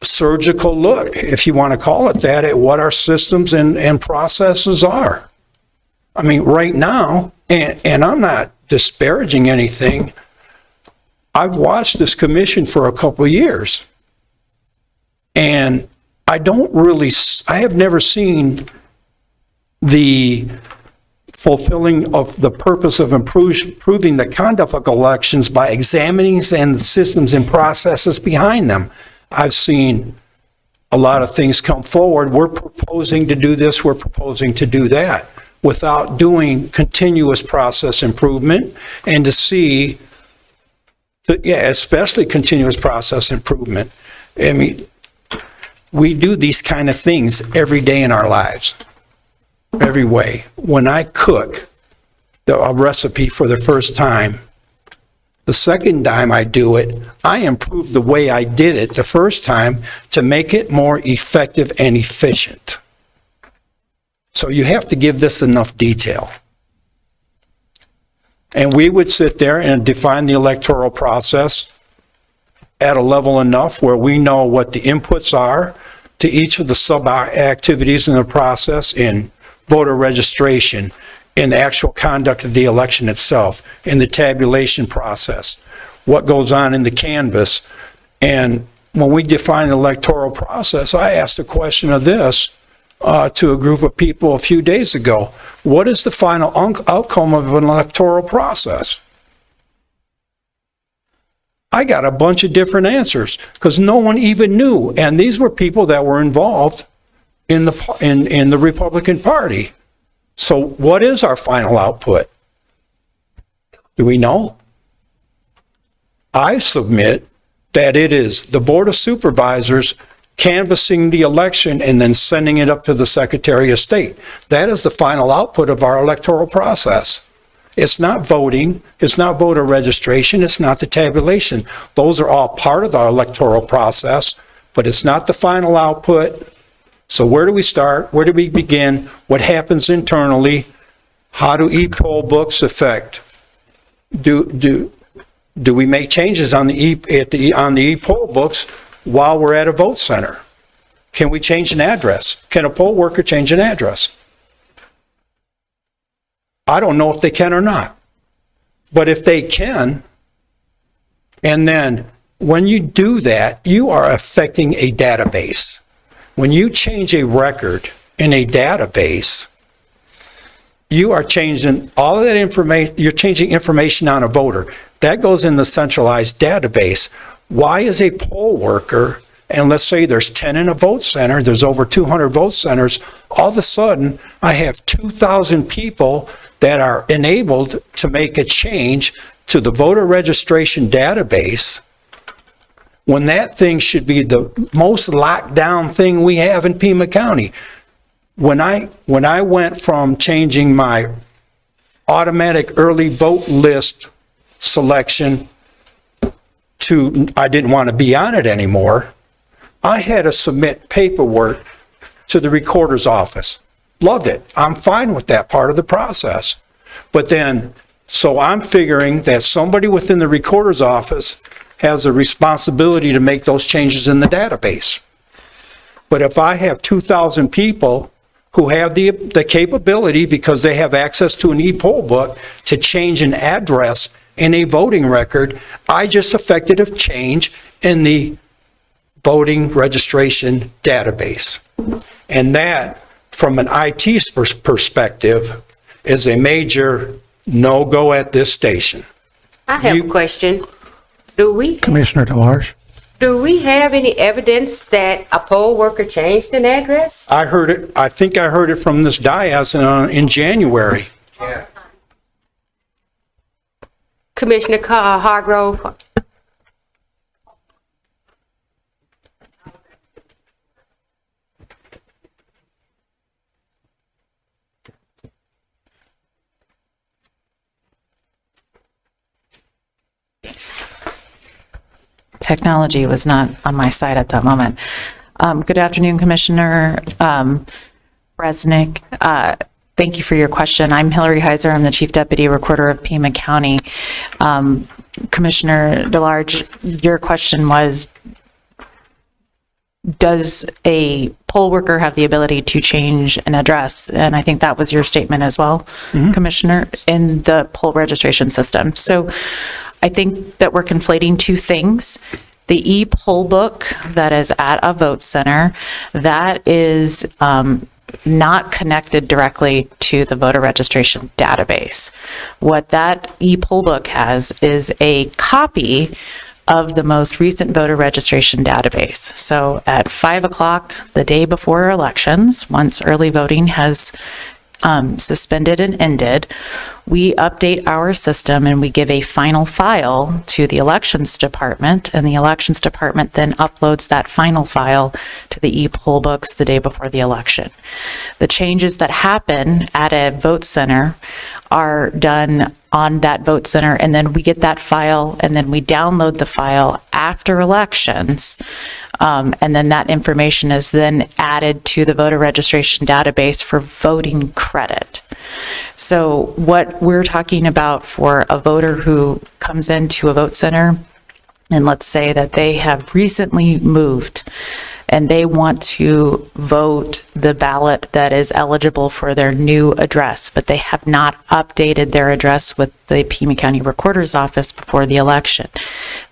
surgical look, if you want to call it that, at what our systems and processes are. I mean, right now, and I'm not disparaging anything, I've watched this commission for a couple of years, and I have never seen the fulfilling of the purpose of improving the conduct of elections by examining the systems and processes behind them. I've seen a lot of things come forward. We're proposing to do this, we're proposing to do that, without doing continuous process improvement and to see, especially continuous process improvement. I mean, we do these kind of things every day in our lives, every way. When I cook a recipe for the first time, the second time I do it, I improve the way I did it the first time to make it more effective and efficient. So you have to give this enough detail. And we would sit there and define the electoral process at a level enough where we know what the inputs are to each of the sub-activities in the process, in voter registration, in the actual conduct of the election itself, in the tabulation process, what goes on in the canvass. And when we define an electoral process, I asked a question of this to a group of people a few days ago. What is the final outcome of an electoral process? I got a bunch of different answers because no one even knew. And these were people that were involved in the Republican Party. So what is our final output? Do we know? I submit that it is the Board of Supervisors canvassing the election and then sending it up to the Secretary of State. That is the final output of our electoral process. It's not voting, it's not voter registration, it's not the tabulation. Those are all part of the electoral process, but it's not the final output. So where do we start? Where do we begin? What happens internally? How do e-poll books affect? Do we make changes on the e-poll books while we're at a vote center? Can we change an address? Can a poll worker change an address? I don't know if they can or not. But if they can, and then when you do that, you are affecting a database. When you change a record in a database, you are changing all of that information, you're changing information on a voter. That goes in the centralized database. Why is a poll worker, and let's say there's 10 in a vote center, there's over 200 vote centers, all of a sudden I have 2,000 people that are enabled to make a change to the voter registration database, when that thing should be the most locked down thing we have in Pima County. When I went from changing my automatic early vote list selection to I didn't want to be on it anymore, I had to submit paperwork to the recorder's office. Loved it. I'm fine with that part of the process. But then, so I'm figuring that somebody within the recorder's office has a responsibility to make those changes in the database. But if I have 2,000 people who have the capability, because they have access to an e-poll book, to change an address in a voting record, I just effected a change in the voting registration database. And that, from an IT perspective, is a major no-go at this station. I have a question. Commissioner DeLarge? Do we have any evidence that a poll worker changed an address? I heard it, I think I heard it from this dais in January. Commissioner Hargrove? Technology was not on my side at that moment. Good afternoon, Commissioner Resnick. Thank you for your question. I'm Hillary Heiser. I'm the Chief Deputy Recorder of Pima County. Commissioner DeLarge, your question was, does a poll worker have the ability to change an address? And I think that was your statement as well, Commissioner, in the poll registration system. So I think that we're conflating two things. The e-poll book that is at a vote center, that is not connected directly to the voter registration database. What that e-poll book has is a copy of the most recent voter registration database. So at 5 o'clock the day before elections, once early voting has suspended and ended, we update our system and we give a final file to the elections department, and the elections department then uploads that final file to the e-poll books the day before the election. The changes that happen at a vote center are done on that vote center, and then we get that file and then we download the file after elections. And then that information is then added to the voter registration database for voting credit. So what we're talking about for a voter who comes into a vote center, and let's say that they have recently moved and they want to vote the ballot that is eligible for their new address, but they have not updated their address with the Pima County Recorder's Office before the election.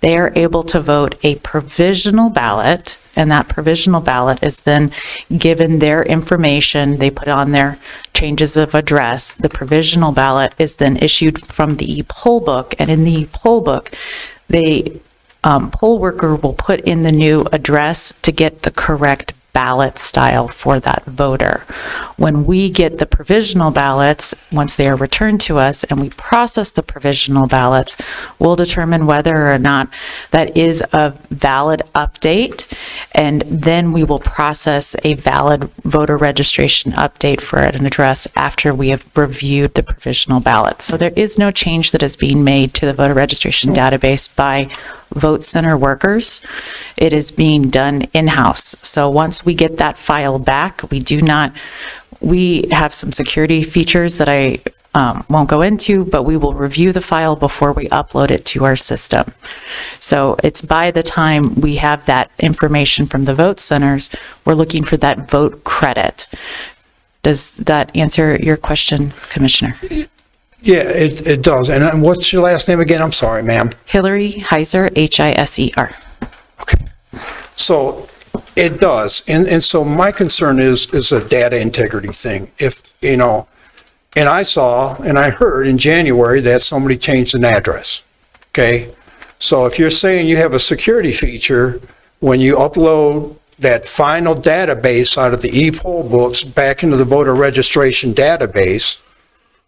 They are able to vote a provisional ballot, and that provisional ballot is then given their information. They put on their changes of address. The provisional ballot is then issued from the e-poll book, and in the e-poll book, the poll worker will put in the new address to get the correct ballot style for that voter. When we get the provisional ballots, once they are returned to us and we process the provisional ballots, we'll determine whether or not that is a valid update, and then we will process a valid voter registration update for an address after we have reviewed the provisional ballot. So there is no change that is being made to the voter registration database by vote center workers. It is being done in-house. So once we get that file back, we have some security features that I won't go into, but we will review the file before we upload it to our system. So it's by the time we have that information from the vote centers, we're looking for that vote credit. Does that answer your question, Commissioner? Yeah, it does. And what's your last name again? I'm sorry, ma'am. Hillary Heiser, Hiser. Okay. So it does. And so my concern is a data integrity thing. If And I saw and I heard in January that somebody changed an address. Okay? So if you're saying you have a security feature, when you upload that final database out of the e-poll books back into the voter registration database,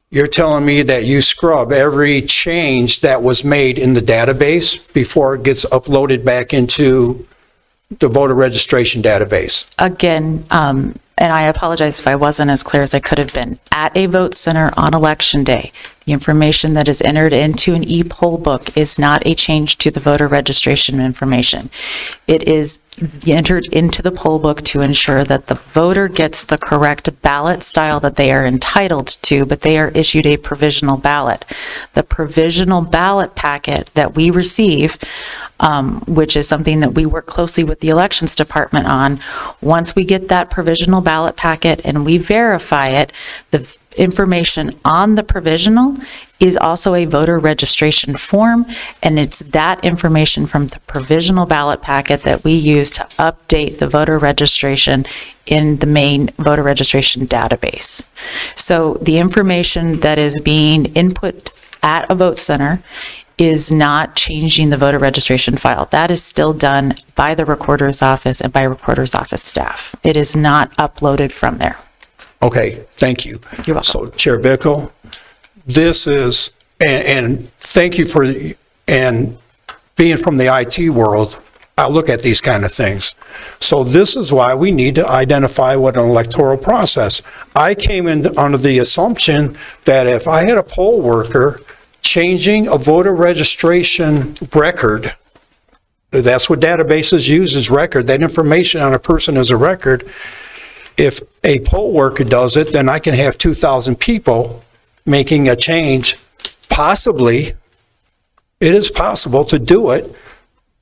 you're telling me that you scrub every change that was made in the database before it gets uploaded back into the voter registration database? Again, and I apologize if I wasn't as clear as I could have been. At a vote center on election day, the information that is entered into an e-poll book is not a change to the voter registration information. It is entered into the poll book to ensure that the voter gets the correct ballot style that they are entitled to, but they are issued a provisional ballot. The provisional ballot packet that we receive, which is something that we work closely with the elections department on, once we get that provisional ballot packet and we verify it, the information on the provisional is also a voter registration form, and it's that information from the provisional ballot packet that we use to update the voter registration in the main voter registration database. So the information that is being input at a vote center is not changing the voter registration file. That is still done by the recorder's office and by recorder's office staff. It is not uploaded from there. Okay, thank you. You're welcome. So Chair Bickle, this is, and thank you for, and being from the IT world, I look at these kind of things. So this is why we need to identify what an electoral process. I came in under the assumption that if I had a poll worker changing a voter registration record, that's what databases use as record, that information on a person is a record. If a poll worker does it, then I can have 2,000 people making a change. Possibly, it is possible to do it.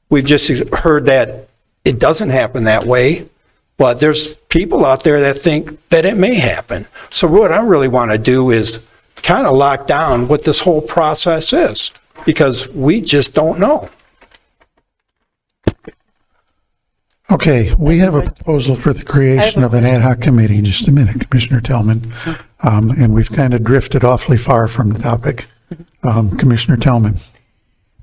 We've just heard that it doesn't happen that way, but there's people out there that think that it may happen. So what I really want to do is kind of lock down what this whole process is, because we just don't know. Okay, we have a proposal for the creation of an ad hoc committee. Just a minute, Commissioner Tellman. And we've kind of drifted awfully far from the topic. Commissioner Tellman.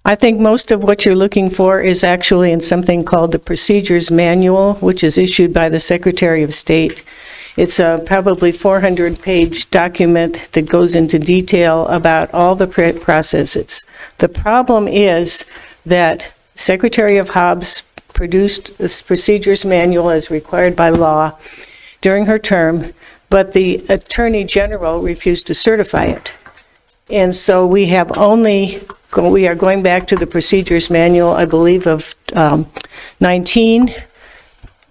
I think most of what you're looking for is actually in something called the Procedures Manual, which is issued by the Secretary of State. It's a probably 400-page document that goes into detail about all the processes. The problem is that Secretary of Hobbs produced this Procedures Manual as required by law during her term, but the Attorney General refused to certify it. And so we are going back to the Procedures Manual, I believe, of 19,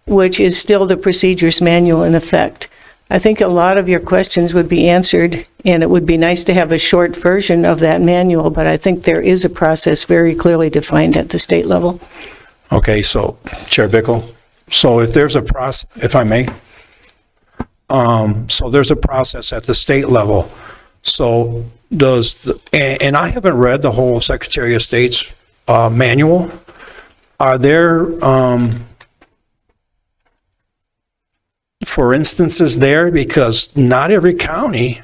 which is still the Procedures Manual in effect. I think a lot of your questions would be answered, and it would be nice to have a short version of that manual, but I think there is a process very clearly defined at the state level. Okay, so Chair Bickle, so if there's a process, if I may, so there's a process at the state level. So and I haven't read the whole Secretary of State's manual. Are there, for instances there, because not every county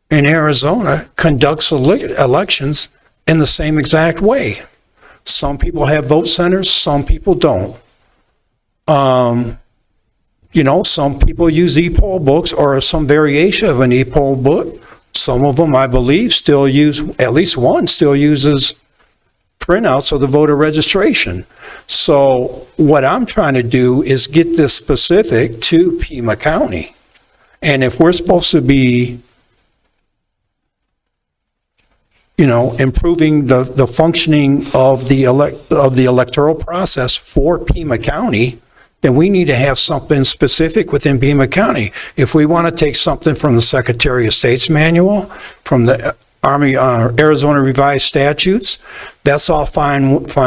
in Arizona conducts elections in the same exact way. Some people have vote centers, some people don't. Some people use e-poll books or some variation of an e-poll book. Some of them, I believe, still use, at least one still uses printouts of the voter registration. So what I'm trying to do is get this specific to Pima County. And if we're supposed to be improving the functioning of the electoral process for Pima County, then we need to have something specific within Pima County. If we want to take something from the Secretary of State's manual, from the Arizona Revised Statutes, that's all fine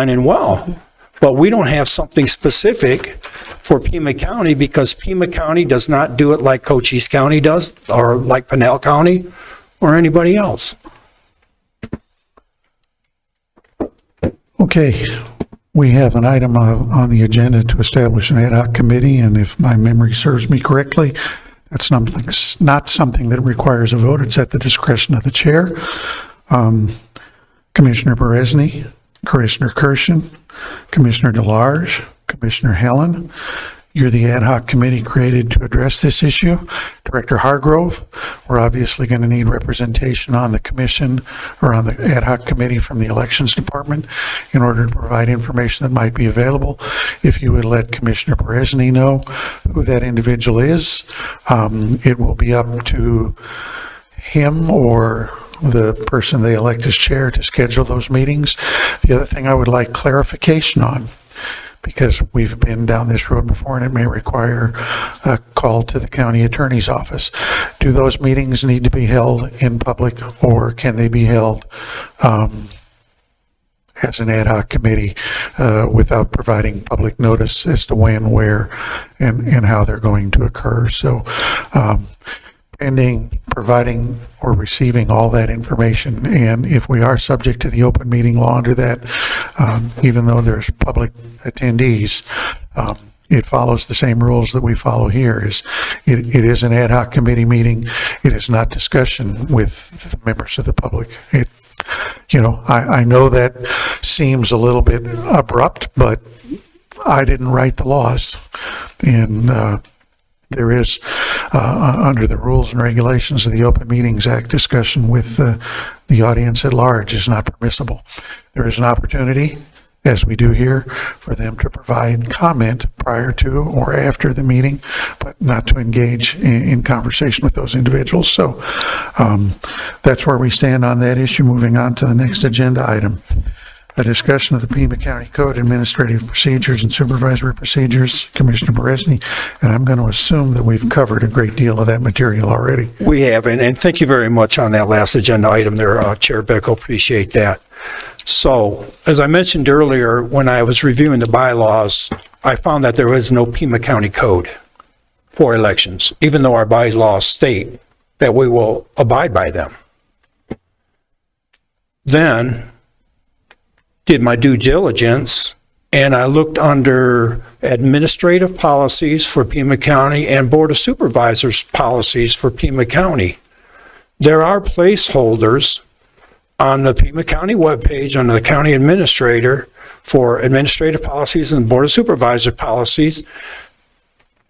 and well. But we don't have something specific for Pima County because Pima County does not do it like Cochise County does, or like Pinal County, or anybody else. Okay, we have an item on the agenda to establish an ad hoc committee, and if my memory serves me correctly, not something that requires a vote. It's at the discretion of the chair. Commissioner Beresny, Commissioner Kirshen, Commissioner DeLarge, Commissioner Helen. You're the ad hoc committee created to address this issue. Director Hargrove, we're obviously going to need representation on the commission or on the ad hoc committee from the elections department in order to provide information that might be available. If you would let Commissioner Beresny know who that individual is, it will be up to him or the person they elect as chair to schedule those meetings. The other thing I would like clarification on, because we've been down this road before and it may require a call to the county attorney's office. Do those meetings need to be held in public, or can they be held as an ad hoc committee without providing public notice as to when, where, and how they're going to occur? So pending providing or receiving all that information, and if we are subject to the open meeting law under that, even though there's public attendees, it follows the same rules that we follow here. It is an ad hoc committee meeting. It is not discussion with the members of the public. I know that seems a little bit abrupt, but I didn't write the laws, and there is, under the rules and regulations of the Open Meetings Act, discussion with the audience at large is not permissible. There is an opportunity, as we do here, for them to provide comment prior to or after the meeting, but not to engage in conversation with those individuals. So that's where we stand on that issue. Moving on to the next agenda item. A discussion of the Pima County Code, Administrative Procedures and Supervisory Procedures, Commissioner Beresny, and I'm going to assume that we've covered a great deal of that material already. We have, and thank you very much on that last agenda item there, Chair Bickle, appreciate that. So, as I mentioned earlier, when I was reviewing the bylaws, I found that there is no Pima County Code for elections, even though our bylaws state that we will abide by them. Then, did my due diligence, and I looked under administrative policies for Pima County and Board of Supervisors policies for Pima County. There are placeholders on the Pima County webpage under the county administrator for administrative policies and Board of Supervisor policies,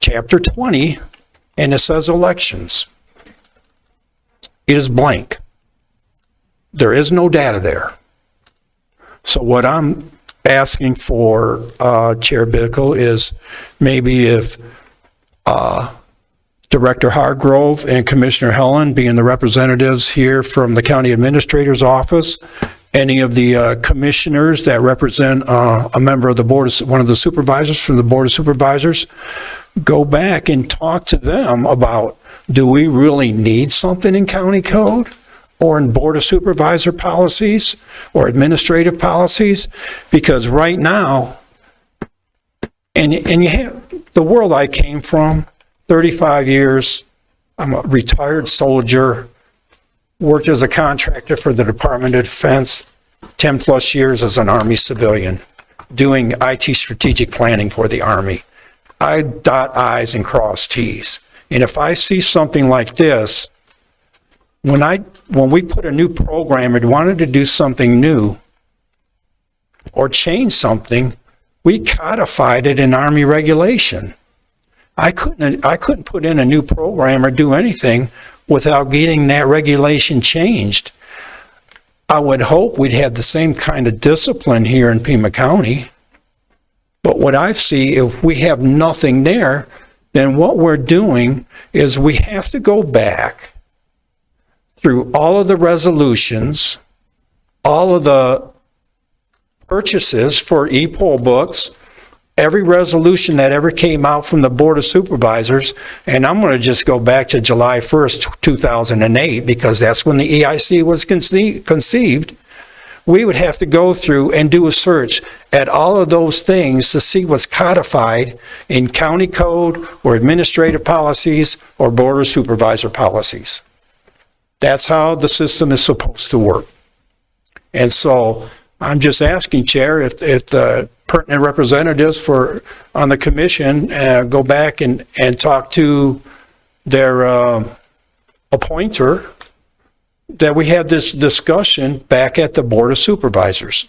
chapter 20, and it says elections. It is blank. There is no data there. So what I'm asking for, Chair Bickle, is maybe if Director Hargrove and Commissioner Helen, being the representatives here from the County Administrator's Office, any of the commissioners that represent a member of the board, one of the supervisors from the Board of Supervisors, go back and talk to them about, do we really need something in county code? Or in Board of Supervisor policies or administrative policies? Because right now, and you have the world I came from, 35 years, I'm a retired soldier, worked as a contractor for the Department of Defense, 10 plus years as an Army civilian, doing IT strategic planning for the Army. I dot I's and cross T's. And if I see something like this, when we put a new program and wanted to do something new or change something, we codified it in Army regulation. I couldn't put in a new program or do anything without getting that regulation changed. I would hope we'd have the same kind of discipline here in Pima County. But what I see, if we have nothing there, then what we're doing is we have to go back through all of the resolutions, all of the purchases for e-poll books, every resolution that ever came out from the Board of Supervisors, and I'm going to just go back to July 1st, 2008, because that's when the EIC was conceived. We would have to go through and do a search at all of those things to see what's codified in county code or administrative policies or Board of Supervisor policies. That's how the system is supposed to work. And so I'm just asking, Chair, if the pertinent representatives on the commission go back and talk to their appointer, that we had this discussion back at the Board of Supervisors.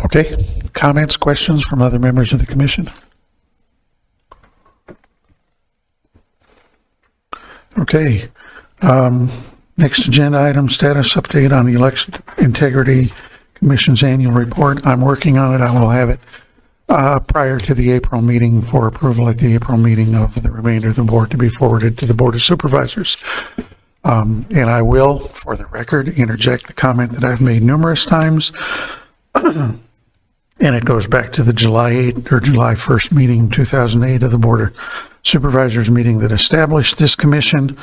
Okay, comments, questions from other members of the commission? Okay, next agenda item, status update on the Election Integrity Commission's annual report. I'm working on it. I will have it prior to the April meeting for approval at the April meeting of the remainder of the board to be forwarded to the Board of Supervisors. And I will, for the record, interject the comment that I've made numerous times. And it goes back to the July 8th or July 1st meeting, 2008 of the Board of Supervisors meeting that established this commission.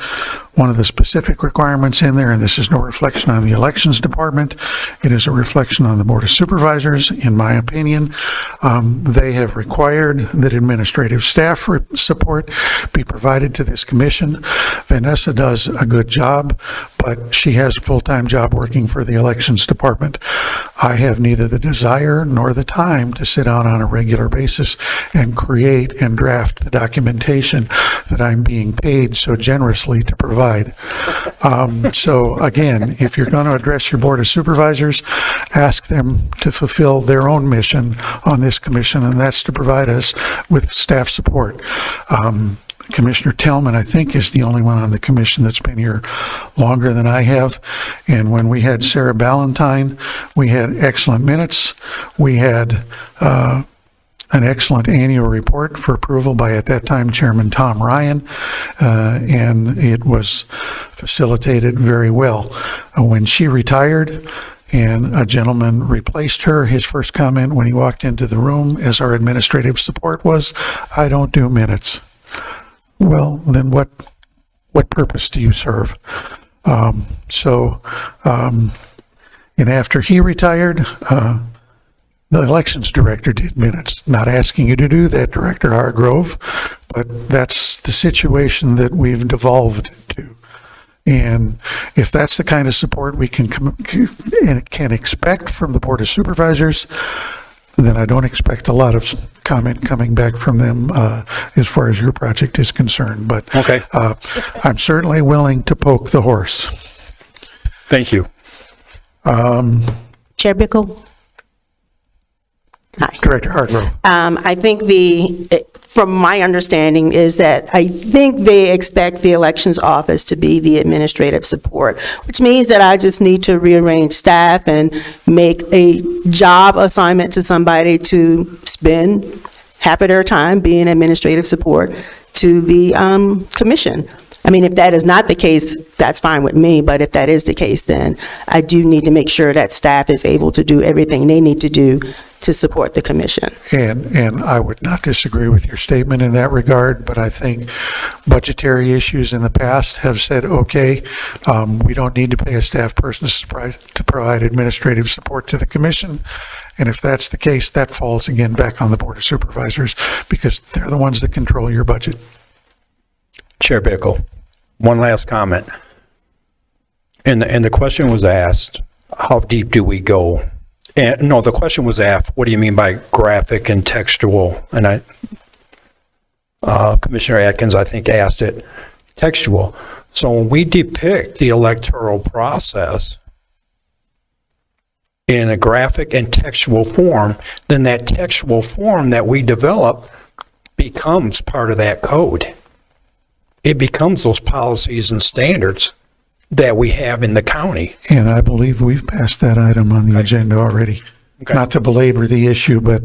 One of the specific requirements in there, and this is no reflection on the Elections Department, it is a reflection on the Board of Supervisors, in my opinion. They have required that administrative staff support be provided to this commission. Vanessa does a good job, but she has a full-time job working for the Elections Department. I have neither the desire nor the time to sit down on a regular basis and create and draft the documentation that I'm being paid so generously to provide. So again, if you're going to address your Board of Supervisors, ask them to fulfill their own mission on this commission, and that's to provide us with staff support. Commissioner Tillman, I think, is the only one on the commission that's been here longer than I have. And when we had Sarah Ballantyne, we had excellent minutes. We had an excellent annual report for approval by, at that time, Chairman Tom Ryan, and it was facilitated very well. When she retired and a gentleman replaced her, his first comment when he walked into the room as our administrative support was, "I don't do minutes." Well, then what purpose do you serve? And after he retired, the elections director did minutes. Not asking you to do that, Director Hargrove, but that's the situation that we've devolved to. And if that's the kind of support we can expect from the Board of Supervisors, then I don't expect a lot of comment coming back from them as far as your project is concerned. But Okay. I'm certainly willing to poke the horse. Thank you. Chair Bickle? Hi. Director Hargrove. I think from my understanding is that I think they expect the elections office to be the administrative support, which means that I just need to rearrange staff and make a job assignment to somebody to spend half of their time being administrative support to the commission. I mean, if that is not the case, that's fine with me, but if that is the case, then I do need to make sure that staff is able to do everything they need to do to support the commission. And I would not disagree with your statement in that regard, but I think budgetary issues in the past have said, okay, we don't need to pay a staff person to provide administrative support to the commission. And if that's the case, that falls again back on the Board of Supervisors because they're the ones that control your budget. Chair Bickle, one last comment. And the question was asked, how deep do we go? And no, the question was asked, what do you mean by graphic and textual? And Commissioner Atkins, I think, asked it textual. So when we depict the electoral process in a graphic and textual form, then that textual form that we develop becomes part of that code. It becomes those policies and standards that we have in the county. And I believe we've passed that item on the agenda already. Okay. Not to belabor the issue, but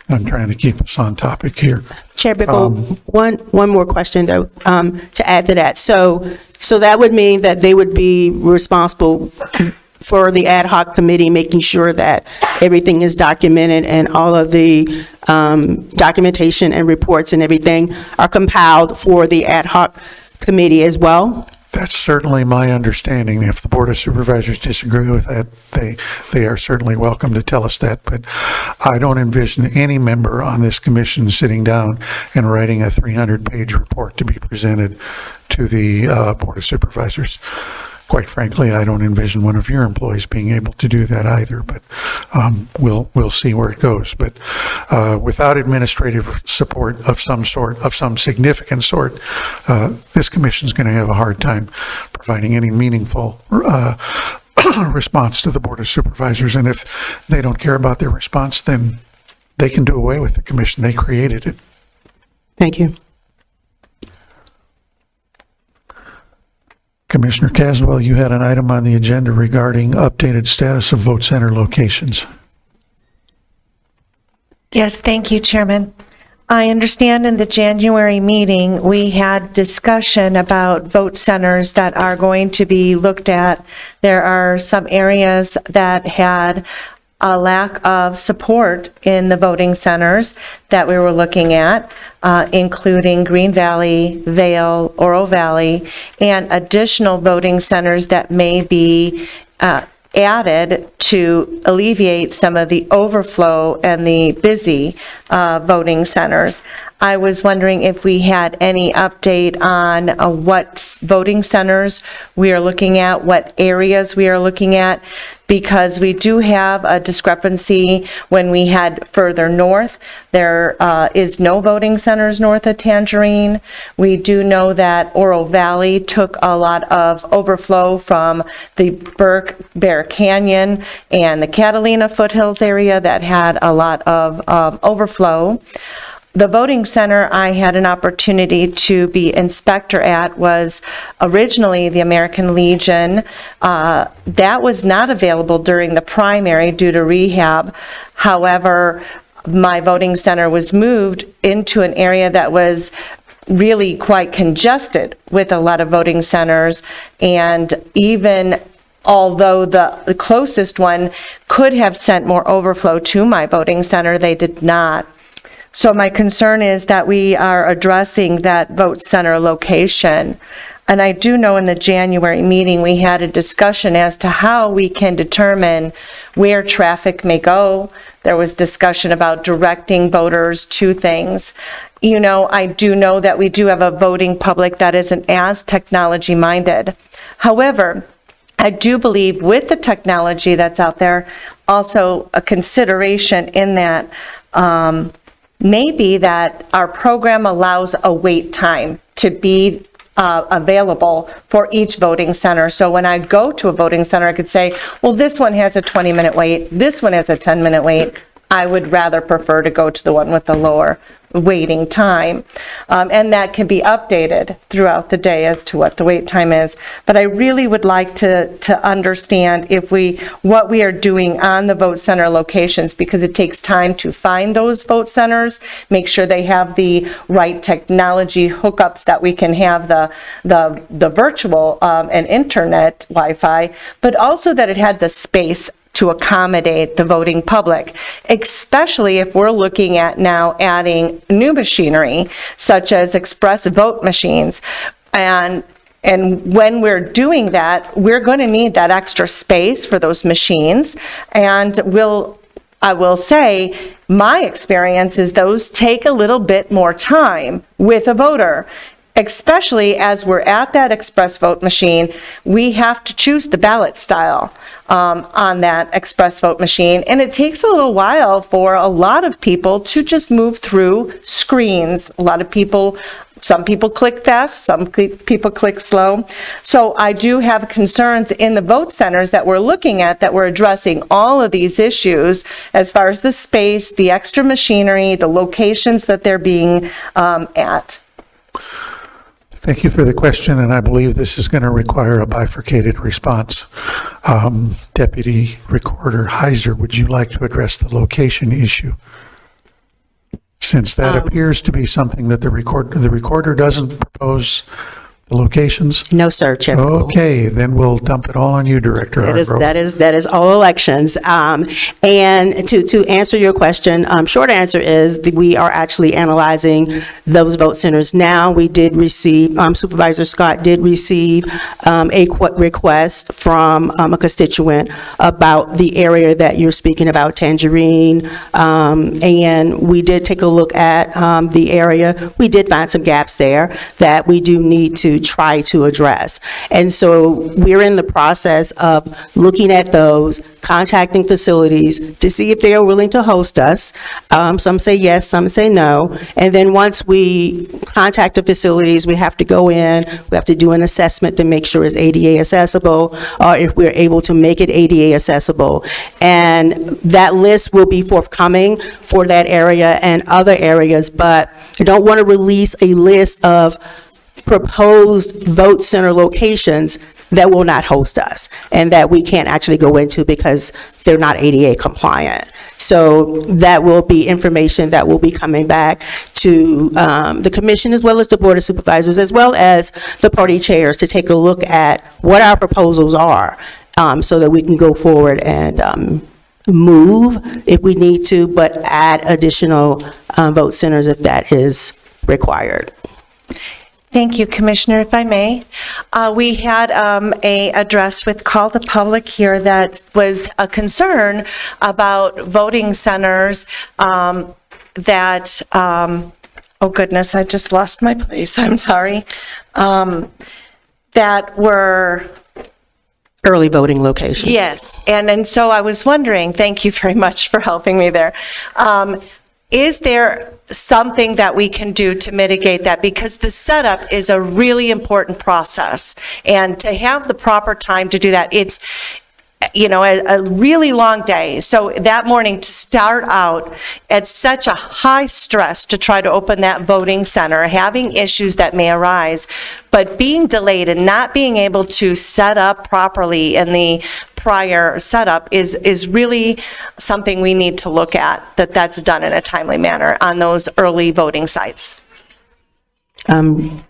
I'm trying to keep us on topic here. Chair Bickle, one more question though, to add to that. So that would mean that they would be responsible for the ad hoc committee, making sure that everything is documented and all of the documentation and reports and everything are compiled for the ad hoc committee as well? That's certainly my understanding. If the Board of Supervisors disagree with that, they are certainly welcome to tell us that. But I don't envision any member on this commission sitting down and writing a 300-page report to be presented to the Board of Supervisors. quite frankly, I don't envision one of your employees being able to do that either, but we'll see where it goes. But without administrative support of some sort, of some significant sort, this commission's going to have a hard time providing any meaningful response to the Board of Supervisors. And if they don't care about their response, then they can do away with the commission. They created it. Thank you. Commissioner Caswell, you had an item on the agenda regarding updated status of vote center locations. Yes, thank you, Chairman. I understand in the January meeting, we had discussion about vote centers that are going to be looked at. There are some areas that had a lack of support in the voting centers that we were looking at, including Green Valley, Vale, Oro Valley, and additional voting centers that may be added to alleviate some of the overflow and the busy voting centers. I was wondering if we had any update on what voting centers we are looking at, what areas we are looking at, because we do have a discrepancy when we head further north. There is no voting centers north of Tangerine. We do know that Oro Valley took a lot of overflow from the Bear Canyon and the Catalina foothills area that had a lot of overflow. The voting center I had an opportunity to be inspector at was originally the American Legion. That was not available during the primary due to rehab. However, my voting center was moved into an area that was really quite congested with a lot of voting centers, and even although the closest one could have sent more overflow to my voting center, they did not. So my concern is that we are addressing that vote center location. And I do know in the January meeting, we had a discussion as to how we can determine where traffic may go. There was discussion about directing voters to things. You know, I do know that we do have a voting public that isn't as technology minded. However, I do believe with the technology that's out there, also a consideration in that maybe that our program allows a wait time to be available for each voting center. So when I go to a voting center, I could say, well, this one has a 20-minute wait, this one has a 10-minute wait. I would rather prefer to go to the one with the lower waiting time. And that can be updated throughout the day as to what the wait time is. But I really would like to understand what we are doing on the vote center locations, because it takes time to find those vote centers, make sure they have the right technology hookups, that we can have the virtual and internet Wi-Fi, but also that it had the space to accommodate the voting public, especially if we're looking at now adding new machinery, such as express vote machines. And when we're doing that, we're going to need that extra space for those machines. And I will say, my experience is those take a little bit more time with a voter. Especially as we're at that express vote machine, we have to choose the ballot style on that express vote machine. And it takes a little while for a lot of people to just move through screens. Some people click fast, some people click slow. So I do have concerns in the vote centers that we're looking at, that we're addressing all of these issues as far as the space, the extra machinery, the locations that they're being at. Thank you for the question, and I believe this is going to require a bifurcated response. Deputy Recorder Heiser, would you like to address the location issue? Since that appears to be something that the recorder doesn't propose the locations? No, sir, Chairman. Okay, then we'll dump it all on you, Director Hargrove. That is all elections. And to answer your question, short answer is that we are actually analyzing those vote centers now. We did receive, Supervisor Scott did receive a request from a constituent about the area that you're speaking about, Tangerine. And we did take a look at the area. We did find some gaps there that we do need to try to address. And so we're in the process of looking at those, contacting facilities to see if they are willing to host us. Some say yes, some say no. And then once we contact the facilities, we have to go in, we have to do an assessment to make sure it's ADA accessible, or if we're able to make it ADA accessible. And that list will be forthcoming for that area and other areas, but I don't want to release a list of proposed vote center locations that will not host us and that we can't actually go into because they're not ADA compliant. So that will be information that will be coming back to the commission as well as the Board of Supervisors as well as the party chairs to take a look at what our proposals are so that we can go forward and move if we need to, but add additional vote centers if that is required. Thank you, Commissioner, if I may. We had a address with Call the Public here that was a concern about voting centers that, oh goodness, I just lost my place, I'm sorry, that were... Early voting locations. Yes, and so I was wondering, thank you very much for helping me there. Is there something that we can do to mitigate that? Because the setup is a really important process, and to have the proper time to do that, it's, you know, a really long day. So that morning to start out at such a high stress to try to open that voting center, having issues that may arise, but being delayed and not being able to set up properly in the prior setup is really something we need to look at, that's done in a timely manner on those early voting sites.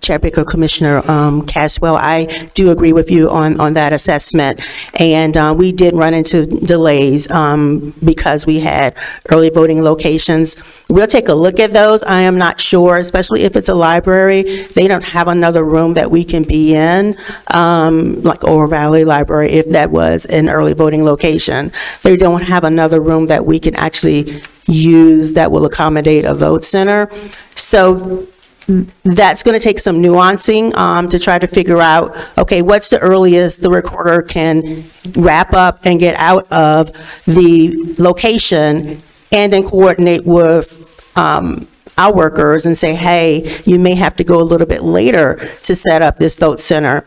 Chair Baker, Commissioner Caswell, I do agree with you on that assessment. And we did run into delays because we had early voting locations. We'll take a look at those. I am not sure, especially if it's a library, they don't have another room that we can be in, like Oro Valley Library, if that was an early voting location. They don't have another room that we can actually use that will accommodate a vote center. So that's going to take some nuancing to try to figure out, okay, what's the earliest the recorder can wrap up and get out of the location, and then coordinate with our workers and say, hey, you may have to go a little bit later to set up this vote center.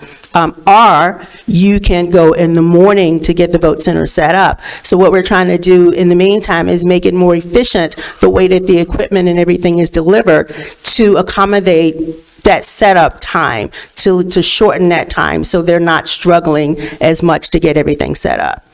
Or you can go in the morning to get the vote center set up. So what we're trying to do in the meantime is make it more efficient, the way that the equipment and everything is delivered, to accommodate that setup time, to shorten that time so they're not struggling as much to get everything set up.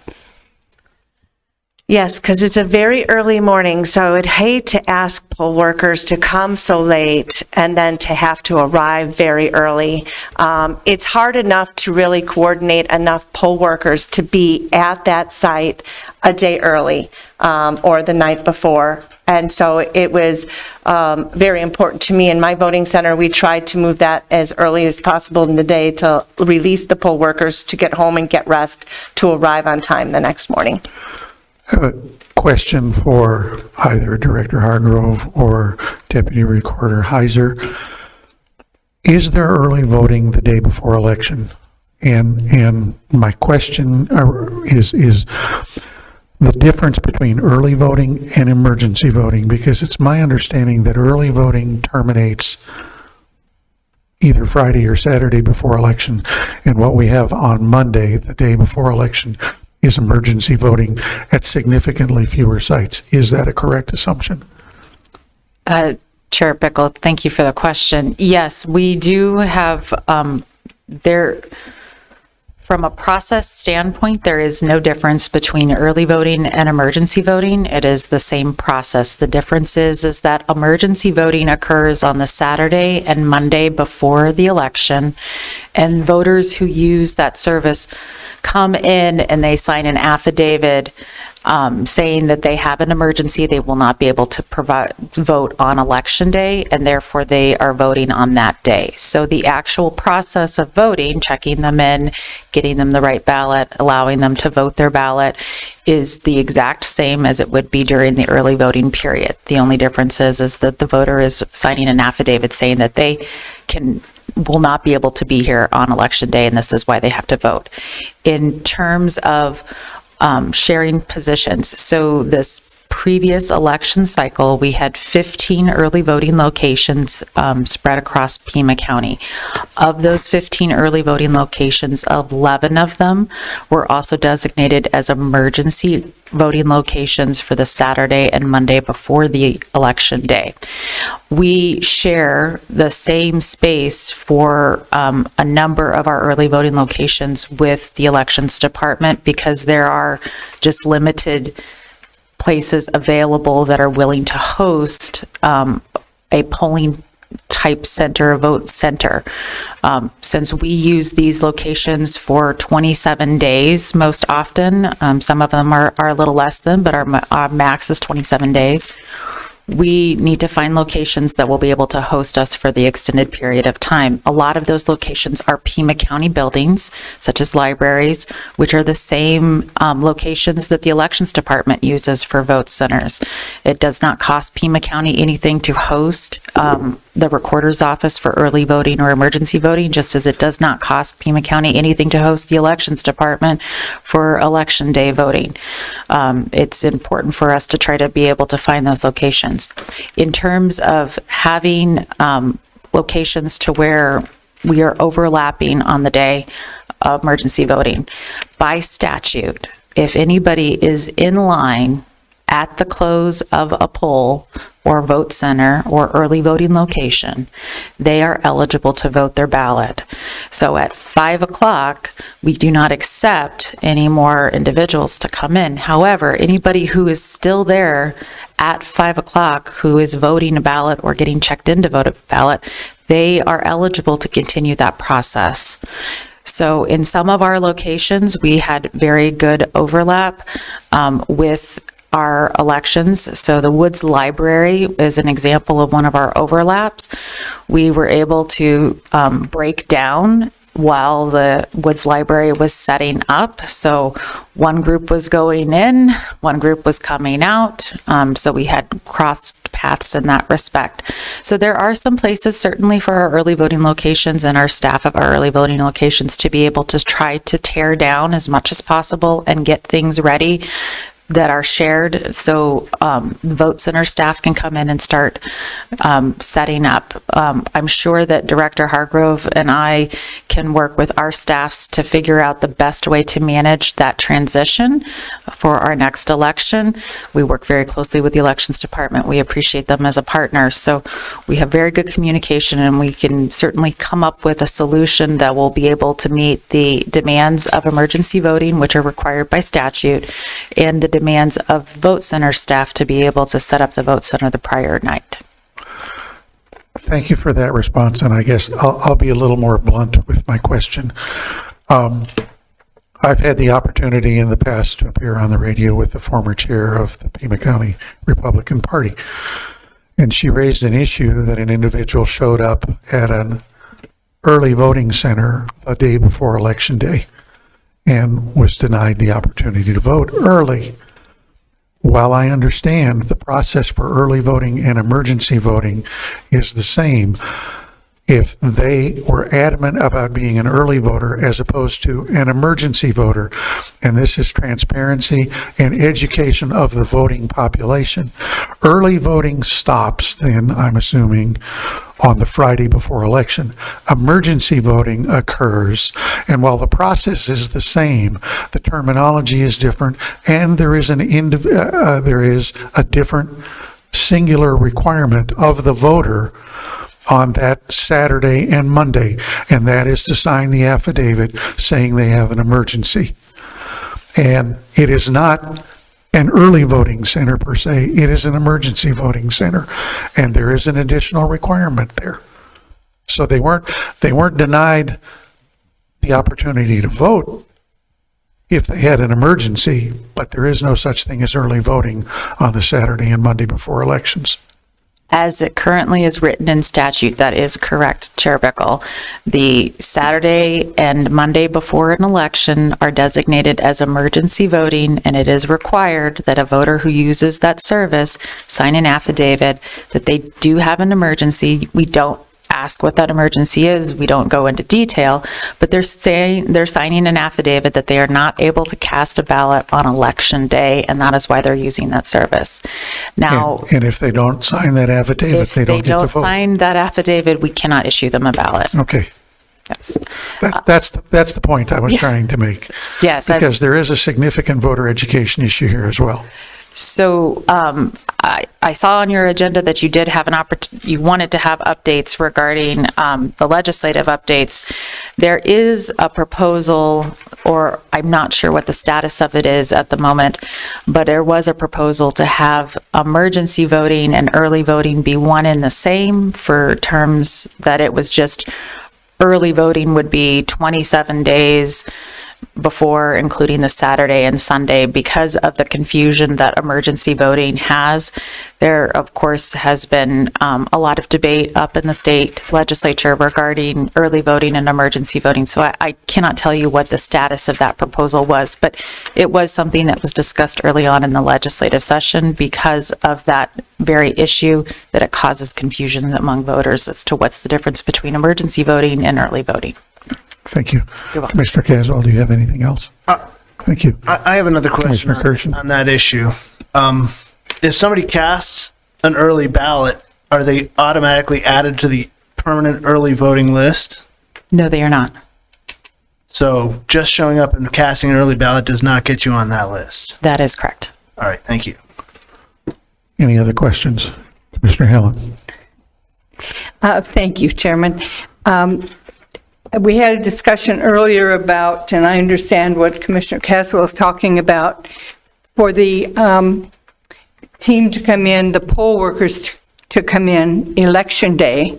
Yes, because it's a very early morning, so I would hate to ask poll workers to come so late and then to have to arrive very early. It's hard enough to really coordinate enough poll workers to be at that site a day early or the night before. And so it was very important to me. In my voting center, we tried to move that as early as possible in the day to release the poll workers to get home and get rest to arrive on time the next morning. I have a question for either Director Hargrove or Deputy Recorder Heiser. Is there early voting the day before election? And my question is the difference between early voting and emergency voting, because it's my understanding that early voting terminates either Friday or Saturday before election, and what we have on Monday, the day before election, is emergency voting at significantly fewer sites. Is that a correct assumption? Chair Bickle, thank you for the question. Yes, we do have, from a process standpoint, there is no difference between early voting and emergency voting. It is the same process. The difference is that emergency voting occurs on the Saturday and Monday before the election, and voters who use that service come in and they sign an affidavit saying that they have an emergency, they will not be able to vote on election day, and therefore they are voting on that day. So the actual process of voting, checking them in, getting them the right ballot, allowing them to vote their ballot, is the exact same as it would be during the early voting period. The only difference is that the voter is signing an affidavit saying that they can will not be able to be here on election day, and this is why they have to vote. In terms of sharing positions, so this previous election cycle, we had 15 early voting locations spread across Pima County. Of those 15 early voting locations, 11 of them were also designated as emergency voting locations for the Saturday and Monday before the election day. We share the same space for a number of our early voting locations with the elections department because there are just limited places available that are willing to host a polling type center, a vote center. Since we use these locations for 27 days most often, some of them are a little less than, but our max is 27 days. We need to find locations that will be able to host us for the extended period of time. A lot of those locations are Pima County buildings, such as libraries, which are the same locations that the elections department uses for vote centers. It does not cost Pima County anything to host the recorder's office for early voting or emergency voting, just as it does not cost Pima County anything to host the elections department for election day voting. It's important for us to try to be able to find those locations. In terms of having locations to where we are overlapping on the day of emergency voting, by statute, if anybody is in line at the close of a poll or vote center or early voting location, they are eligible to vote their ballot. So at 5 o'clock, we do not accept any more individuals to come in. However, anybody who is still there at 5 o'clock who is voting a ballot or getting checked in to vote a ballot, they are eligible to continue that process. So in some of our locations, we had very good overlap with our elections. So the Woods Library is an example of one of our overlaps. We were able to break down while the Woods Library was setting up. So one group was going in, one group was coming out. So we had crossed paths in that respect. So there are some places certainly for our early voting locations and our staff of our early voting locations to be able to try to tear down as much as possible and get things ready that are shared, so vote center staff can come in and start setting up. I'm sure that Director Hargrove and I can work with our staffs to figure out the best way to manage that transition for our next election. We work very closely with the elections department. We appreciate them as a partner. So we have very good communication, and we can certainly come up with a solution that will be able to meet the demands of emergency voting, which are required by statute, and the demands of vote center staff to be able to set up the vote center the prior night. Thank you for that response, and I guess I'll be a little more blunt with my question. I've had the opportunity in the past to appear on the radio with the former chair of the Pima County Republican Party, and she raised an issue that an individual showed up at an early voting center the day before Election Day and was denied the opportunity to vote early. While I understand the process for early voting and emergency voting is the same, if they were adamant about being an early voter as opposed to an emergency voter, and this is transparency and education of the voting population, early voting stops then, I'm assuming, on the Friday before election. Emergency voting occurs, and while the process is the same, the terminology is different, and there is a different singular requirement of the voter on that Saturday and Monday, and that is to sign the affidavit saying they have an emergency. And it is not an early voting center per se, it is an emergency voting center, and there is an additional requirement there. So they weren't denied the opportunity to vote if they had an emergency, but there is no such thing as early voting on the Saturday and Monday before elections. As it currently is written in statute, that is correct, Chair Bickle. The Saturday and Monday before an election are designated as emergency voting, and it is required that a voter who uses that service sign an affidavit that they do have an emergency. We don't ask what that emergency is. We don't go into detail, but they're signing an affidavit that they are not able to cast a ballot on election day, and that is why they're using that service. Now, And if they don't sign that affidavit, if they don't they get to don't vote. sign that affidavit, we cannot issue them a ballot. Okay. Yes. That's the point I was trying to make. Yes. Because there is a significant voter education issue here as well. So I saw on your agenda that you did have you wanted to have updates regarding the legislative updates. There is a proposal, or I'm not sure what the status of it is at the moment, but there was a proposal to have emergency voting and early voting be one and the same, for terms that it was just early voting would be 27 days before, including the Saturday and Sunday, because of the confusion that emergency voting has. There, of course, has been a lot of debate up in the state legislature regarding early voting and emergency voting. So I cannot tell you what the status of that proposal was, but it was something that was discussed early on in the legislative session because of that very issue, that it causes confusion among voters as to what's the difference between emergency voting and early voting. Thank you. You're welcome. Commissioner Caswell, do you have anything else? Thank you. I have another question Commissioner Kirshen. on that issue. If somebody casts an early ballot, are they automatically added to the permanent early voting list? No, they are not. So just showing up and casting an early ballot does not get you on that list. That is correct. All right, thank you. Any other questions? Commissioner Helen? Thank you, Chairman. We had a discussion earlier about, and I understand what Commissioner Caswell is talking about, for the team to come in, the poll workers to come in election day.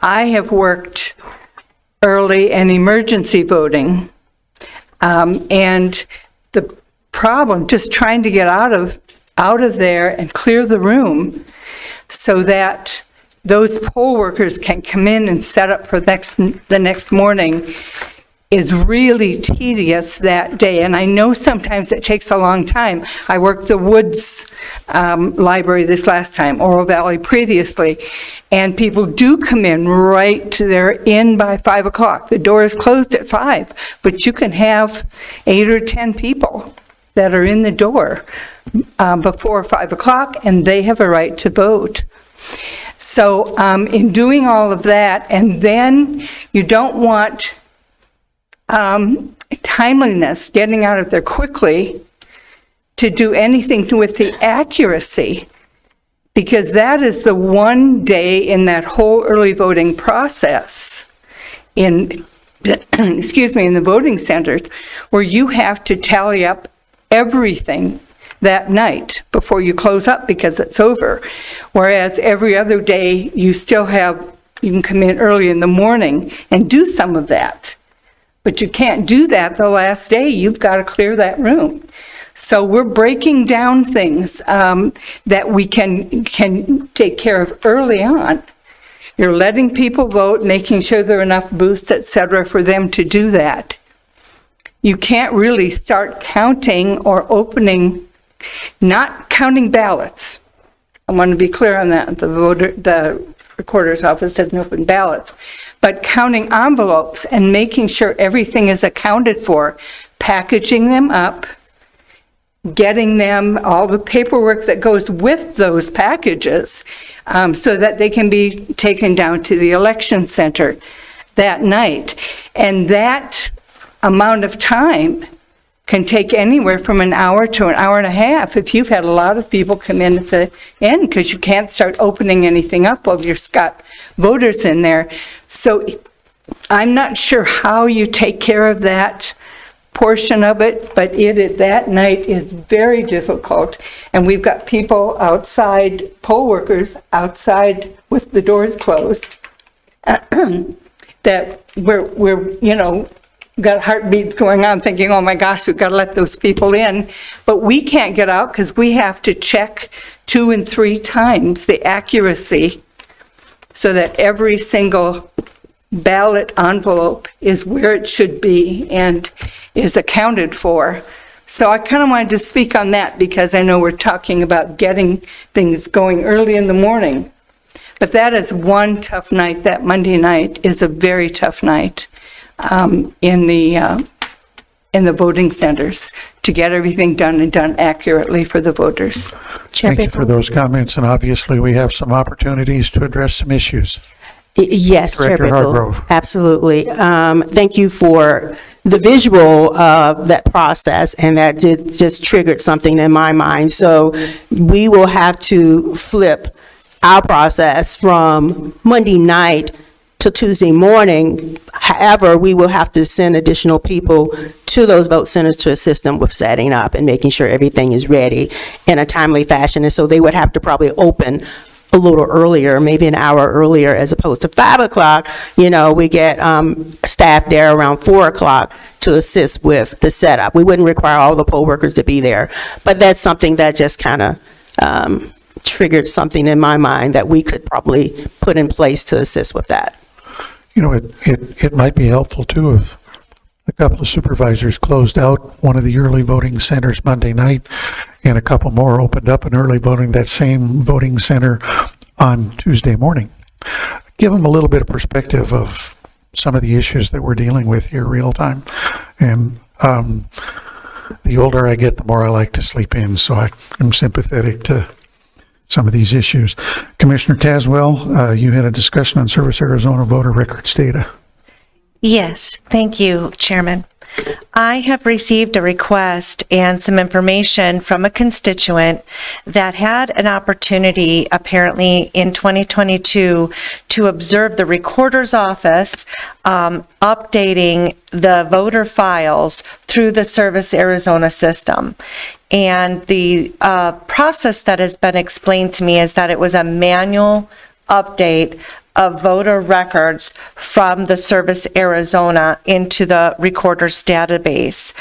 I have worked early and emergency voting, and the problem, just trying to get out of there and clear the room so that those poll workers can come in and set up for the next morning, is really tedious that day. And I know sometimes it takes a long time. I worked the Woods Library this last time, Oro Valley previously, and people do come in they're in by 5 o'clock. The door is closed at 5, but you can have 8 or 10 people that are in the door before 5 o'clock, and they have a right to vote. So in doing all of that, and then you don't want timeliness, getting out of there quickly to do anything with the accuracy, because that is the one day in that whole early voting process in the voting centers where you have to tally up everything that night before you close up because it's over. Whereas every other day, you can come in early in the morning and do some of that. But you can't do that the last day. You've got to clear that room. So we're breaking down things that we can take care of early on. You're letting people vote, making sure there are enough booths, et cetera, for them to do that. You can't really start counting or not counting ballots. I want to be clear on that. The recorder's office doesn't open ballots. But counting envelopes and making sure everything is accounted for, packaging them up, getting them all the paperwork that goes with those packages so that they can be taken down to the election center that night. And that amount of time can take anywhere from an hour to an hour and a half if you've had a lot of people come in at the end, because you can't start opening anything up while you've got voters in there. So I'm not sure how you take care of that portion of it, but that night is very difficult. And we've got people outside, poll workers outside with the doors closed, that we're got heartbeats going on thinking, oh my gosh, we've got to let those people in. But we can't get out because we have to check 2 and 3 times the accuracy so that every single ballot envelope is where it should be and is accounted for. So I kind of wanted to speak on that because I know we're talking about getting things going early in the morning. But that is one tough night. That Monday night is a very tough night in the voting centers to get everything done and done accurately for the voters. Thank you for those comments, and obviously we have some opportunities to address some issues. Yes, Chair Director Bickle. Hargrove. Absolutely. Thank you for the visual of that process, and that just triggered something in my mind. So we will have to flip our process from Monday night to Tuesday morning. However, we will have to send additional people to those vote centers to assist them with setting up and making sure everything is ready in a timely fashion. And so they would have to probably open a little earlier, maybe an hour earlier, as opposed to 5 o'clock. You know, we get staff there around 4 o'clock to assist with the setup. We wouldn't require all the poll workers to be there, but that's something that just kind of triggered something in my mind that we could probably put in place to assist with that. You know, it might be helpful too if a couple of supervisors closed out one of the early voting centers Monday night and a couple more opened up an early voting, that same voting center on Tuesday morning. Give them a little bit of perspective of some of the issues that we're dealing with here real time. And the older I get, the more I like to sleep in, so I'm sympathetic to some of these issues. Commissioner Caswell, you had a discussion on Service Arizona voter records data. Yes, thank you, Chairman. I have received a request and some information from a constituent that had an opportunity, apparently in 2022, to observe the recorder's office updating the voter files through the Service Arizona system. And the process that has been explained to me is that it was a manual update of voter records from the Service Arizona into the recorder's database.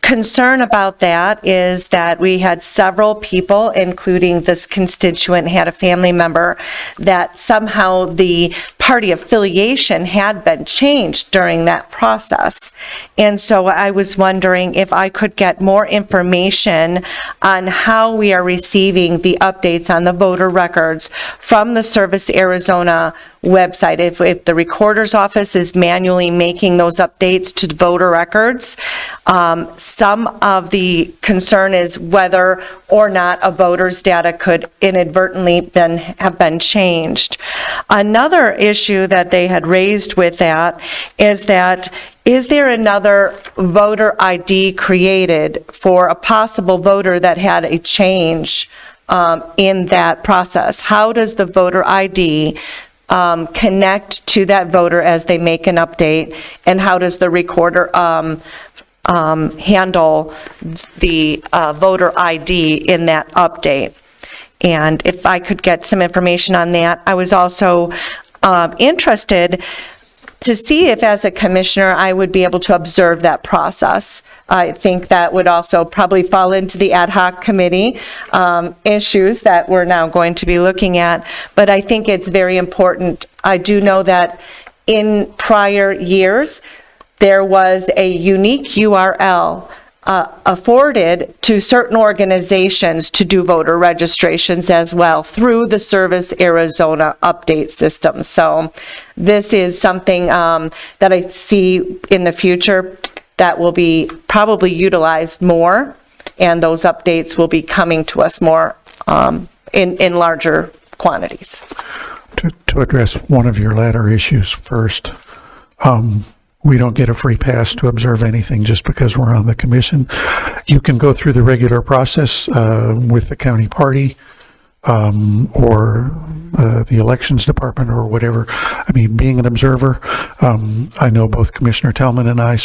Concern about that is that we had several people, including this constituent, had a family member, that somehow the party affiliation had been changed during that process. And so I was wondering if I could get more information on how we are receiving the updates on the voter records from the Service Arizona website. If the recorder's office is manually making those updates to voter records, some of the concern is whether or not a voter's data could inadvertently have been changed. Another issue that they had raised with that is there another voter ID created for a possible voter that had a change in that process? How does the voter ID connect to that voter as they make an update, and how does the recorder handle the voter ID in that update? And if I could get some information on that. I was also interested to see if, as a commissioner, I would be able to observe that process. I think that would also probably fall into the ad hoc committee issues that we're now going to be looking at. But I think it's very important. I do know that in prior years, there was a unique URL afforded to certain organizations to do voter registrations as well through the Service Arizona update system. So this is something that I see in the future that will be probably utilized more, and those updates will be coming to us more in larger quantities. To address one of your latter issues first, we don't get a free pass to observe anything just because we're on the commission. You can go through the regular process with the county party or the elections department or whatever. I mean, being an observer, I know both Commissioner Tellman and I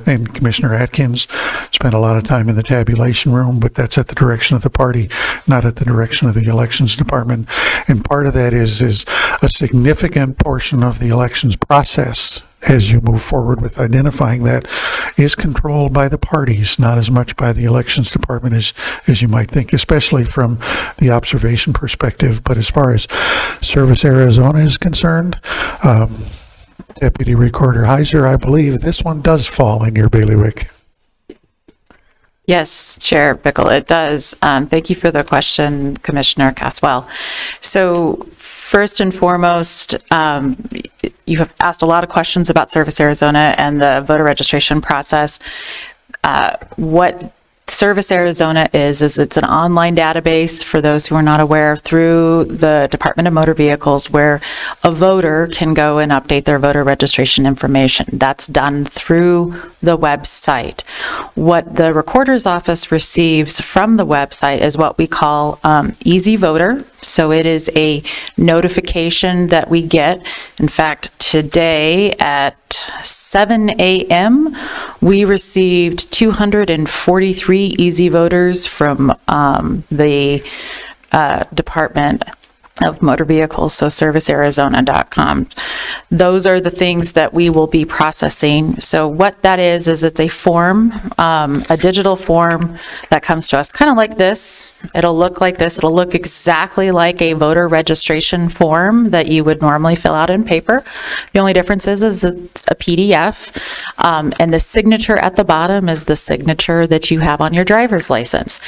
and Commissioner Atkins spent a lot of time in the tabulation room, but that's at the direction of the party, not at the direction of the elections department. And part of that is a significant portion of the elections process, as you move forward with identifying that, is controlled by the parties, not as much by the elections department as you might think, especially from the observation perspective. But as far as Service Arizona is concerned, Deputy Recorder Heiser, I believe this one does fall in your bailiwick. Yes, Chair Bickle, it does. Thank you for the question, Commissioner Caswell. So first and foremost, you have asked a lot of questions about Service Arizona and the voter registration process. What Service Arizona is it's an online database, for those who are not aware, through the Department of Motor Vehicles, where a voter can go and update their voter registration information. That's done through the website. What the Recorder's Office receives from the website is what we call Easy Voter. So it is a notification that we get. In fact, today at 7 a.m., we received 243 Easy Voters from the Department of Motor Vehicles, so servicearizona.com. Those are the things that we will be processing. So what that is it's a form, a digital form that comes to us kind of like this. It'll look like this. It'll look exactly like a voter registration form that you would normally fill out in paper. The only difference is it's a PDF, and the signature at the bottom is the signature that you have on your driver's license.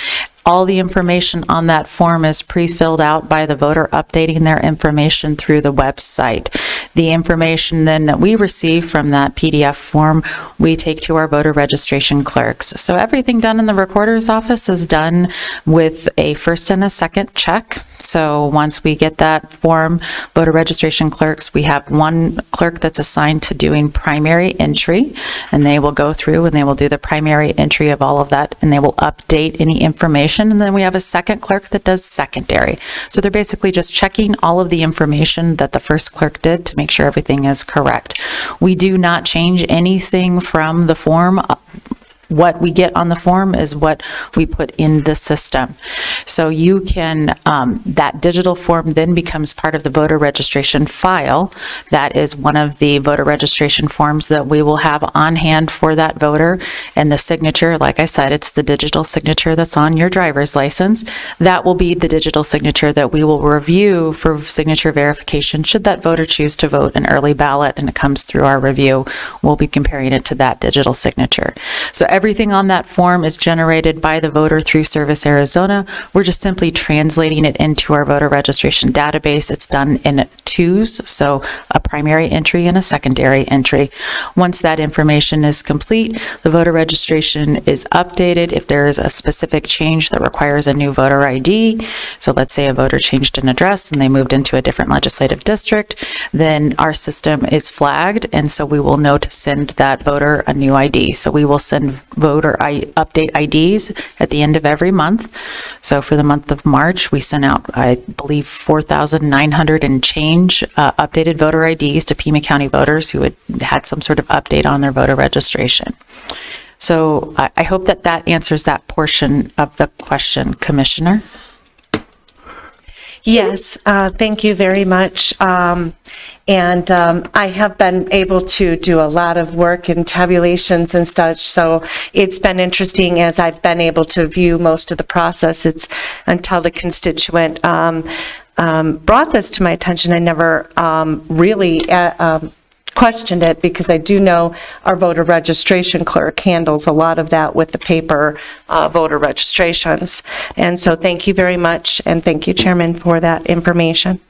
All the information on that form is pre-filled out by the voter updating their information through the website. The information then that we receive from that PDF form, we take to our voter registration clerks. So everything done in the Recorder's Office is done with a first and a second check. So once we get that form, voter registration clerks, we have one clerk that's assigned to doing primary entry, and they will go through and they will do the primary entry of all of that, and they will update any information. And then we have a second clerk that does secondary. So they're basically just checking all of the information that the first clerk did to make sure everything is correct. We do not change anything from the form. What we get on the form is what we put in the system. So you can, that digital form then becomes part of the voter registration file. That is one of the voter registration forms that we will have on hand for that voter. And the signature, like I said, it's the digital signature that's on your driver's license. That will be the digital signature that we will review for signature verification. Should that voter choose to vote an early ballot and it comes through our review, we'll be comparing it to that digital signature. So everything on that form is generated by the voter through Service Arizona. We're just simply translating it into our voter registration database. It's done in twos, so a primary entry and a secondary entry. Once that information is complete, the voter registration is updated. If there is a specific change that requires a new voter ID, so let's say a voter changed an address and they moved into a different legislative district, then our system is flagged, and so we will know to send that voter a new ID. So we will send voter update IDs at the end of every month. So for the month of March, we sent out, I believe, 4,900 and change updated voter IDs to Pima County voters who had some sort of update on their voter registration. So I hope that that answers that portion of the question, Commissioner. Yes, thank you very much. And I have been able to do a lot of work in tabulations and such, so it's been interesting as I've been able to view most of the process. It's until the constituent brought this to my attention, I never really questioned it, because I do know our voter registration clerk handles a lot of that with the paper voter registrations. And so thank you very much, and thank you, Chairman, for that information.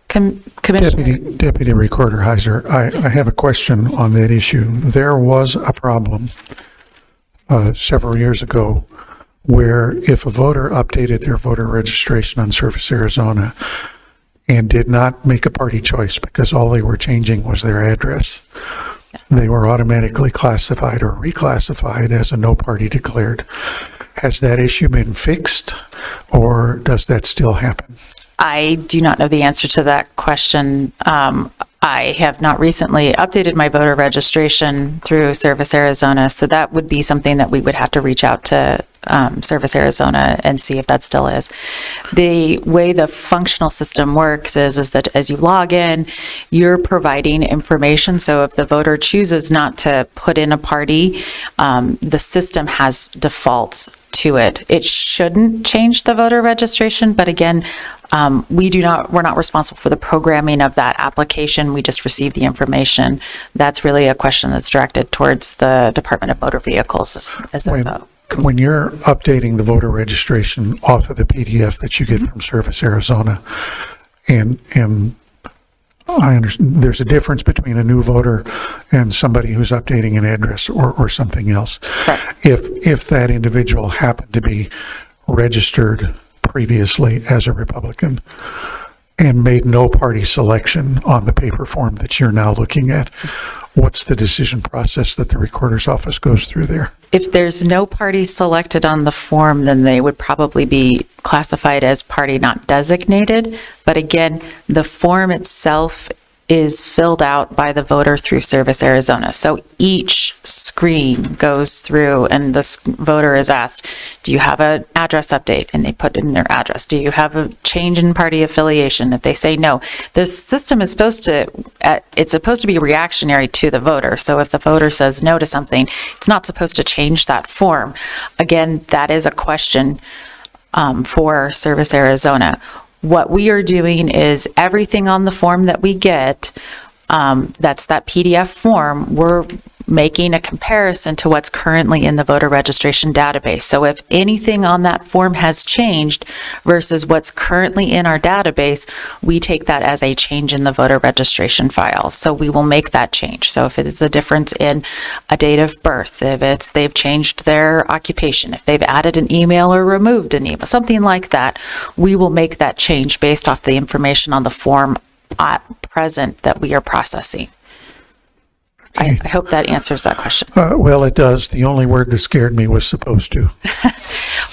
Commissioner. Deputy Recorder Heiser, I have a question on that issue. There was a problem several years ago where if a voter updated their voter registration on Service Arizona and did not make a party choice because all they were changing was their address, they were automatically classified or reclassified as a no party declared. Has that issue been fixed, or does that still happen? I do not know the answer to that question. I have not recently updated my voter registration through Service Arizona, so that would be something that we would have to reach out to Service Arizona and see if that still is. The way the functional system works is that as you log in, you're providing information. So if the voter chooses not to put in a party, the system has defaults to it. It shouldn't change the voter registration, but again, we're not responsible for the programming of that application. We just receive the information. That's really a question that's directed towards the Department of Motor Vehicles as their vote. when you're updating the voter registration off of the PDF that you get from Service Arizona, and I understand there's a difference between a new voter and somebody who's updating an address or something else. If that individual happened to be registered previously as a Republican and made no party selection on the paper form that you're now looking at, what's the decision process that the recorder's office goes through there? If there's no party selected on the form, then they would probably be classified as party not designated. But again, the form itself is filled out by the voter through Service Arizona. So each screen goes through and the voter is asked, do you have an address update? And they put in their address. Do you have a change in party affiliation? If they say no, the system is supposed to be reactionary to the voter. So if the voter says no to something, it's not supposed to change that form. Again, that is a question for Service Arizona. What we are doing is everything on the form that we get, that's that PDF form, we're making a comparison to what's currently in the voter registration database. So if anything on that form has changed versus what's currently in our database, we take that as a change in the voter registration file. So we will make that change. So if it is a difference in a date of birth, if they've changed their occupation, if they've added an email or removed an email, something like that, we will make that change based off the information on the form at present that we are processing. I hope that answers that question. Well, it does. The only word that scared me was supposed to.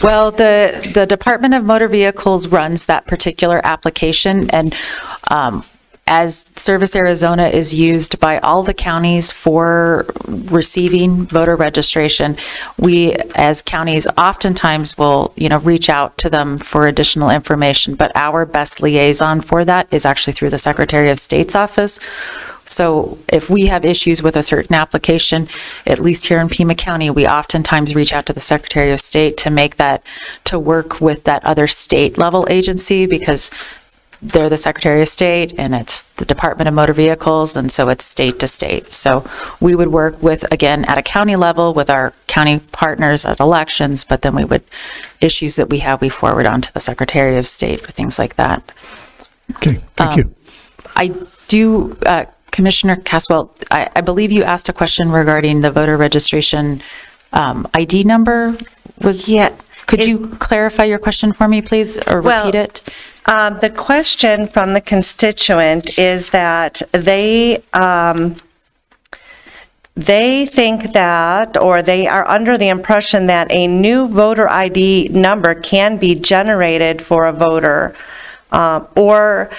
Well, the Department of Motor Vehicles runs that particular application, and as Service Arizona is used by all the counties for receiving voter registration, we as counties oftentimes will, reach out to them for additional information, but our best liaison for that is actually through the Secretary of State's office. So if we have issues with a certain application, at least here in Pima County, we oftentimes reach out to the Secretary of State to work with that other state level agency, because they're the Secretary of State and it's the Department of Motor Vehicles, and so it's state to state. So we would work with, again, at a county level with our county partners at elections, but then issues that we forward on to the Secretary of State for things like that. Okay, thank you. I do, Commissioner Caswell, I believe you asked a question regarding the voter registration ID number. Could you clarify your question for me, please, or repeat it? The question from the constituent is that they think that, or they are under the impression that a new voter ID number can be generated for a voter, or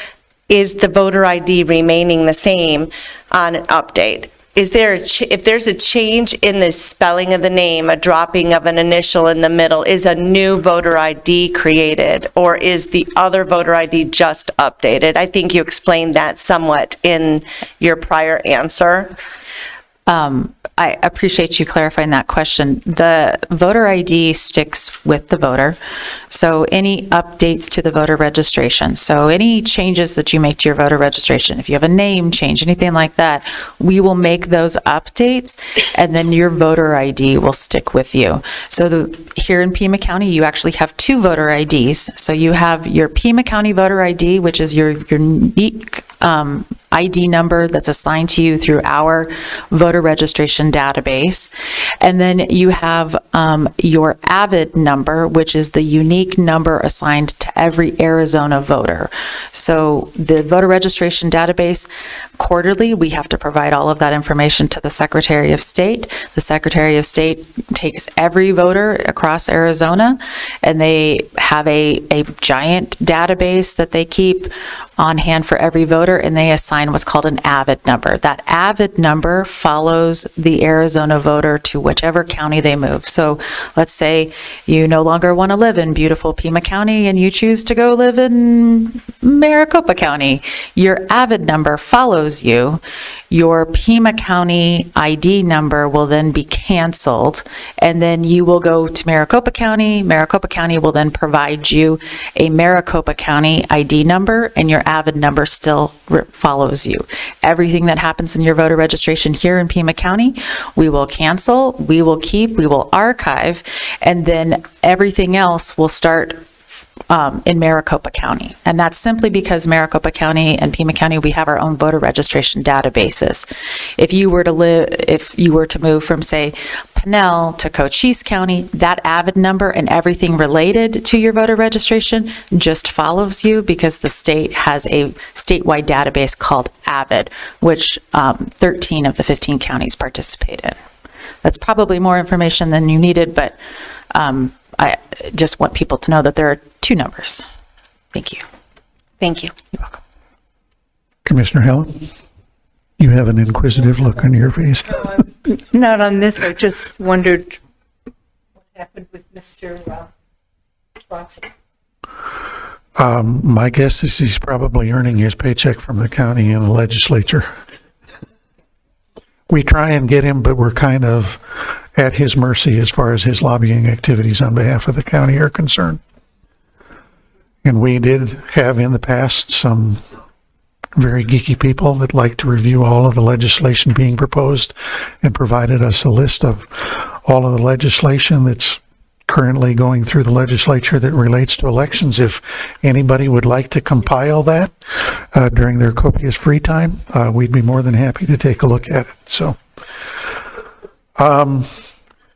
is the voter ID remaining the same on an update? Is there if there's a change in the spelling of the name, a dropping of an initial in the middle, is a new voter ID created, or is the other voter ID just updated? I think you explained that somewhat in your prior answer. I appreciate you clarifying that question. The voter ID sticks with the voter. So any updates to the voter registration, so any changes that you make to your voter registration, if you have a name change, anything like that, we will make those updates, and then your voter ID will stick with you. So here in Pima County, you actually have two voter IDs. So you have your Pima County voter ID, which is your unique ID number that's assigned to you through our voter registration database. And then you have your AVID number, which is the unique number assigned to every Arizona voter. So the voter registration database, quarterly, we have to provide all of that information to the Secretary of State. The Secretary of State takes every voter across Arizona, and they have a giant database that they keep on hand for every voter, and they assign what's called an AVID number. That AVID number follows the Arizona voter to whichever county they move. So let's say you no longer want to live in beautiful Pima County and you choose to go live in Maricopa County. Your AVID number follows you. your Pima County ID number will then be canceled, and then you will go to Maricopa County. Maricopa County will then provide you a Maricopa County ID number, and your Avid number still follows you. Everything that happens in your voter registration here in Pima County, we will cancel, we will keep, we will archive, and then everything else will start in Maricopa County. And that's simply because Maricopa County and Pima County, we have our own voter registration databases. If you were to move from, say, Pinell to Cochise County, that Avid number and everything related to your voter registration just follows you, because the state has a statewide database called Avid, which 13 of the 15 counties participate in. That's probably more information than you needed, but I just want people to know that there are two numbers. Thank you. Thank you. You're welcome. Commissioner Helen, you have an inquisitive look on your face. Not on this, I just wondered what happened with Mr. Watson. My guess is he's probably earning his paycheck from the county and the legislature. We try and get him, but we're kind of at his mercy as far as his lobbying activities on behalf of the county are concerned. And we did have in the past some very geeky people that like to review all of the legislation being proposed, and provided us a list of all of the legislation that's currently going through the legislature that relates to elections. If anybody would like to compile that during their copious free time, we'd be more than happy to take a look at it. So,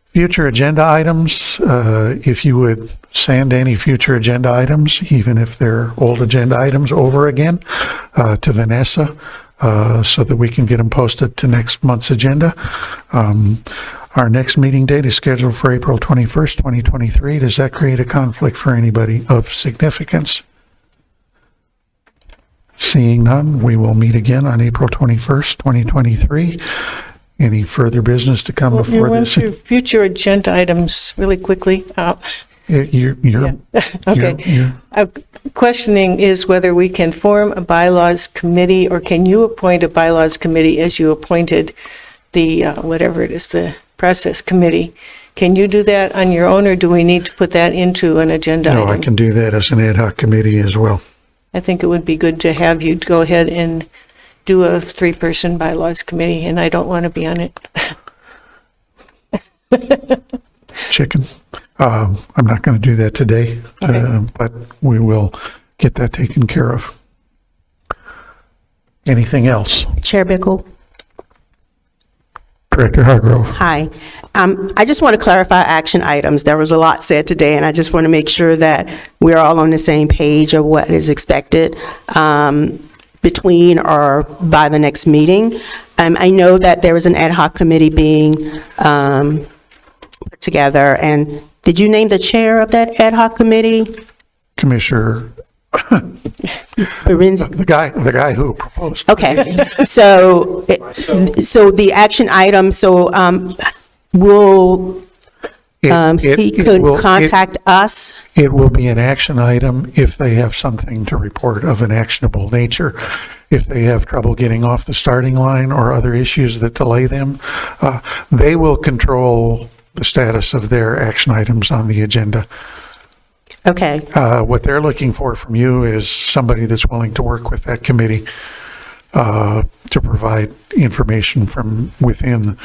future agenda items, if you would send any future agenda items, even if they're old agenda items, over again to Vanessa so that we can get them posted to next month's agenda. Our next meeting date is scheduled for April 21st, 2023. Does that create a conflict for anybody of significance? Seeing none, we will meet again on April 21st, 2023. Any further business to come You before went this? through future agenda items really quickly. You're Okay. Questioning is whether we can form a bylaws committee, or can you appoint a bylaws committee as you appointed the, whatever it is, the process committee? Can you do that on your own, or do we need to put that into an agenda No, I item? can do that as an ad hoc committee as well. I think it would be good to have you go ahead and do a 3-person bylaws committee, and I don't want to be on it. Chicken. I'm not going to do that today, but we will get that taken care of. Anything else? Chair Bickle? Director Hargrove. Hi. I just want to clarify action items. There was a lot said today, and I just want to make sure that we're all on the same page of what is expected between or by the next meeting. I know that there is an ad hoc committee being put together, and did you name the chair of that ad hoc committee? Commissioner, Lorenz- the guy who proposed. Okay, so the action item, will he could contact us? It will be an action item if they have something to report of an actionable nature. If they have trouble getting off the starting line or other issues that delay them, they will control the status of their action items on the agenda. Okay, What they're looking for from you is somebody that's willing to work with that committee to provide information from within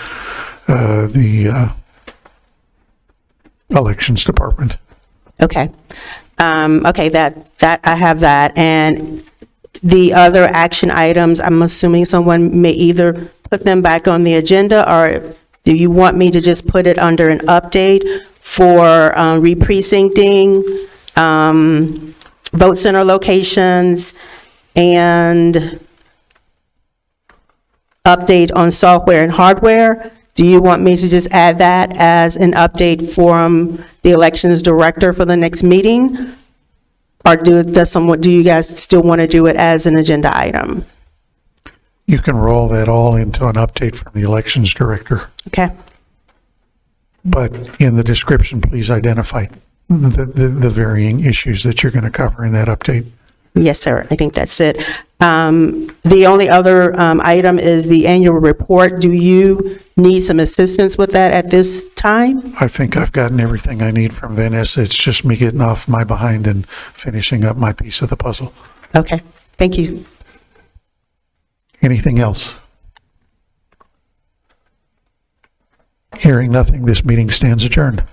the elections department. okay. Okay, that I have that. And the other action items, I'm assuming someone may either put them back on the agenda, or do you want me to just put it under an update for re-precincting, vote center locations, and update on software and hardware? Do you want me to just add that as an update from the elections director for the next meeting? Or do you guys still want to do it as an agenda item? You can roll that all into an update from the elections director, Okay, but in the description, please identify the varying issues that you're going to cover in that update. Yes, sir. I think that's it. The only other item is the annual report. Do you need some assistance with that at this time? I think I've gotten everything I need from Vanessa. It's just me getting off my behind and finishing up my piece of the puzzle. Okay, thank you. Anything else? Hearing nothing, this meeting stands adjourned.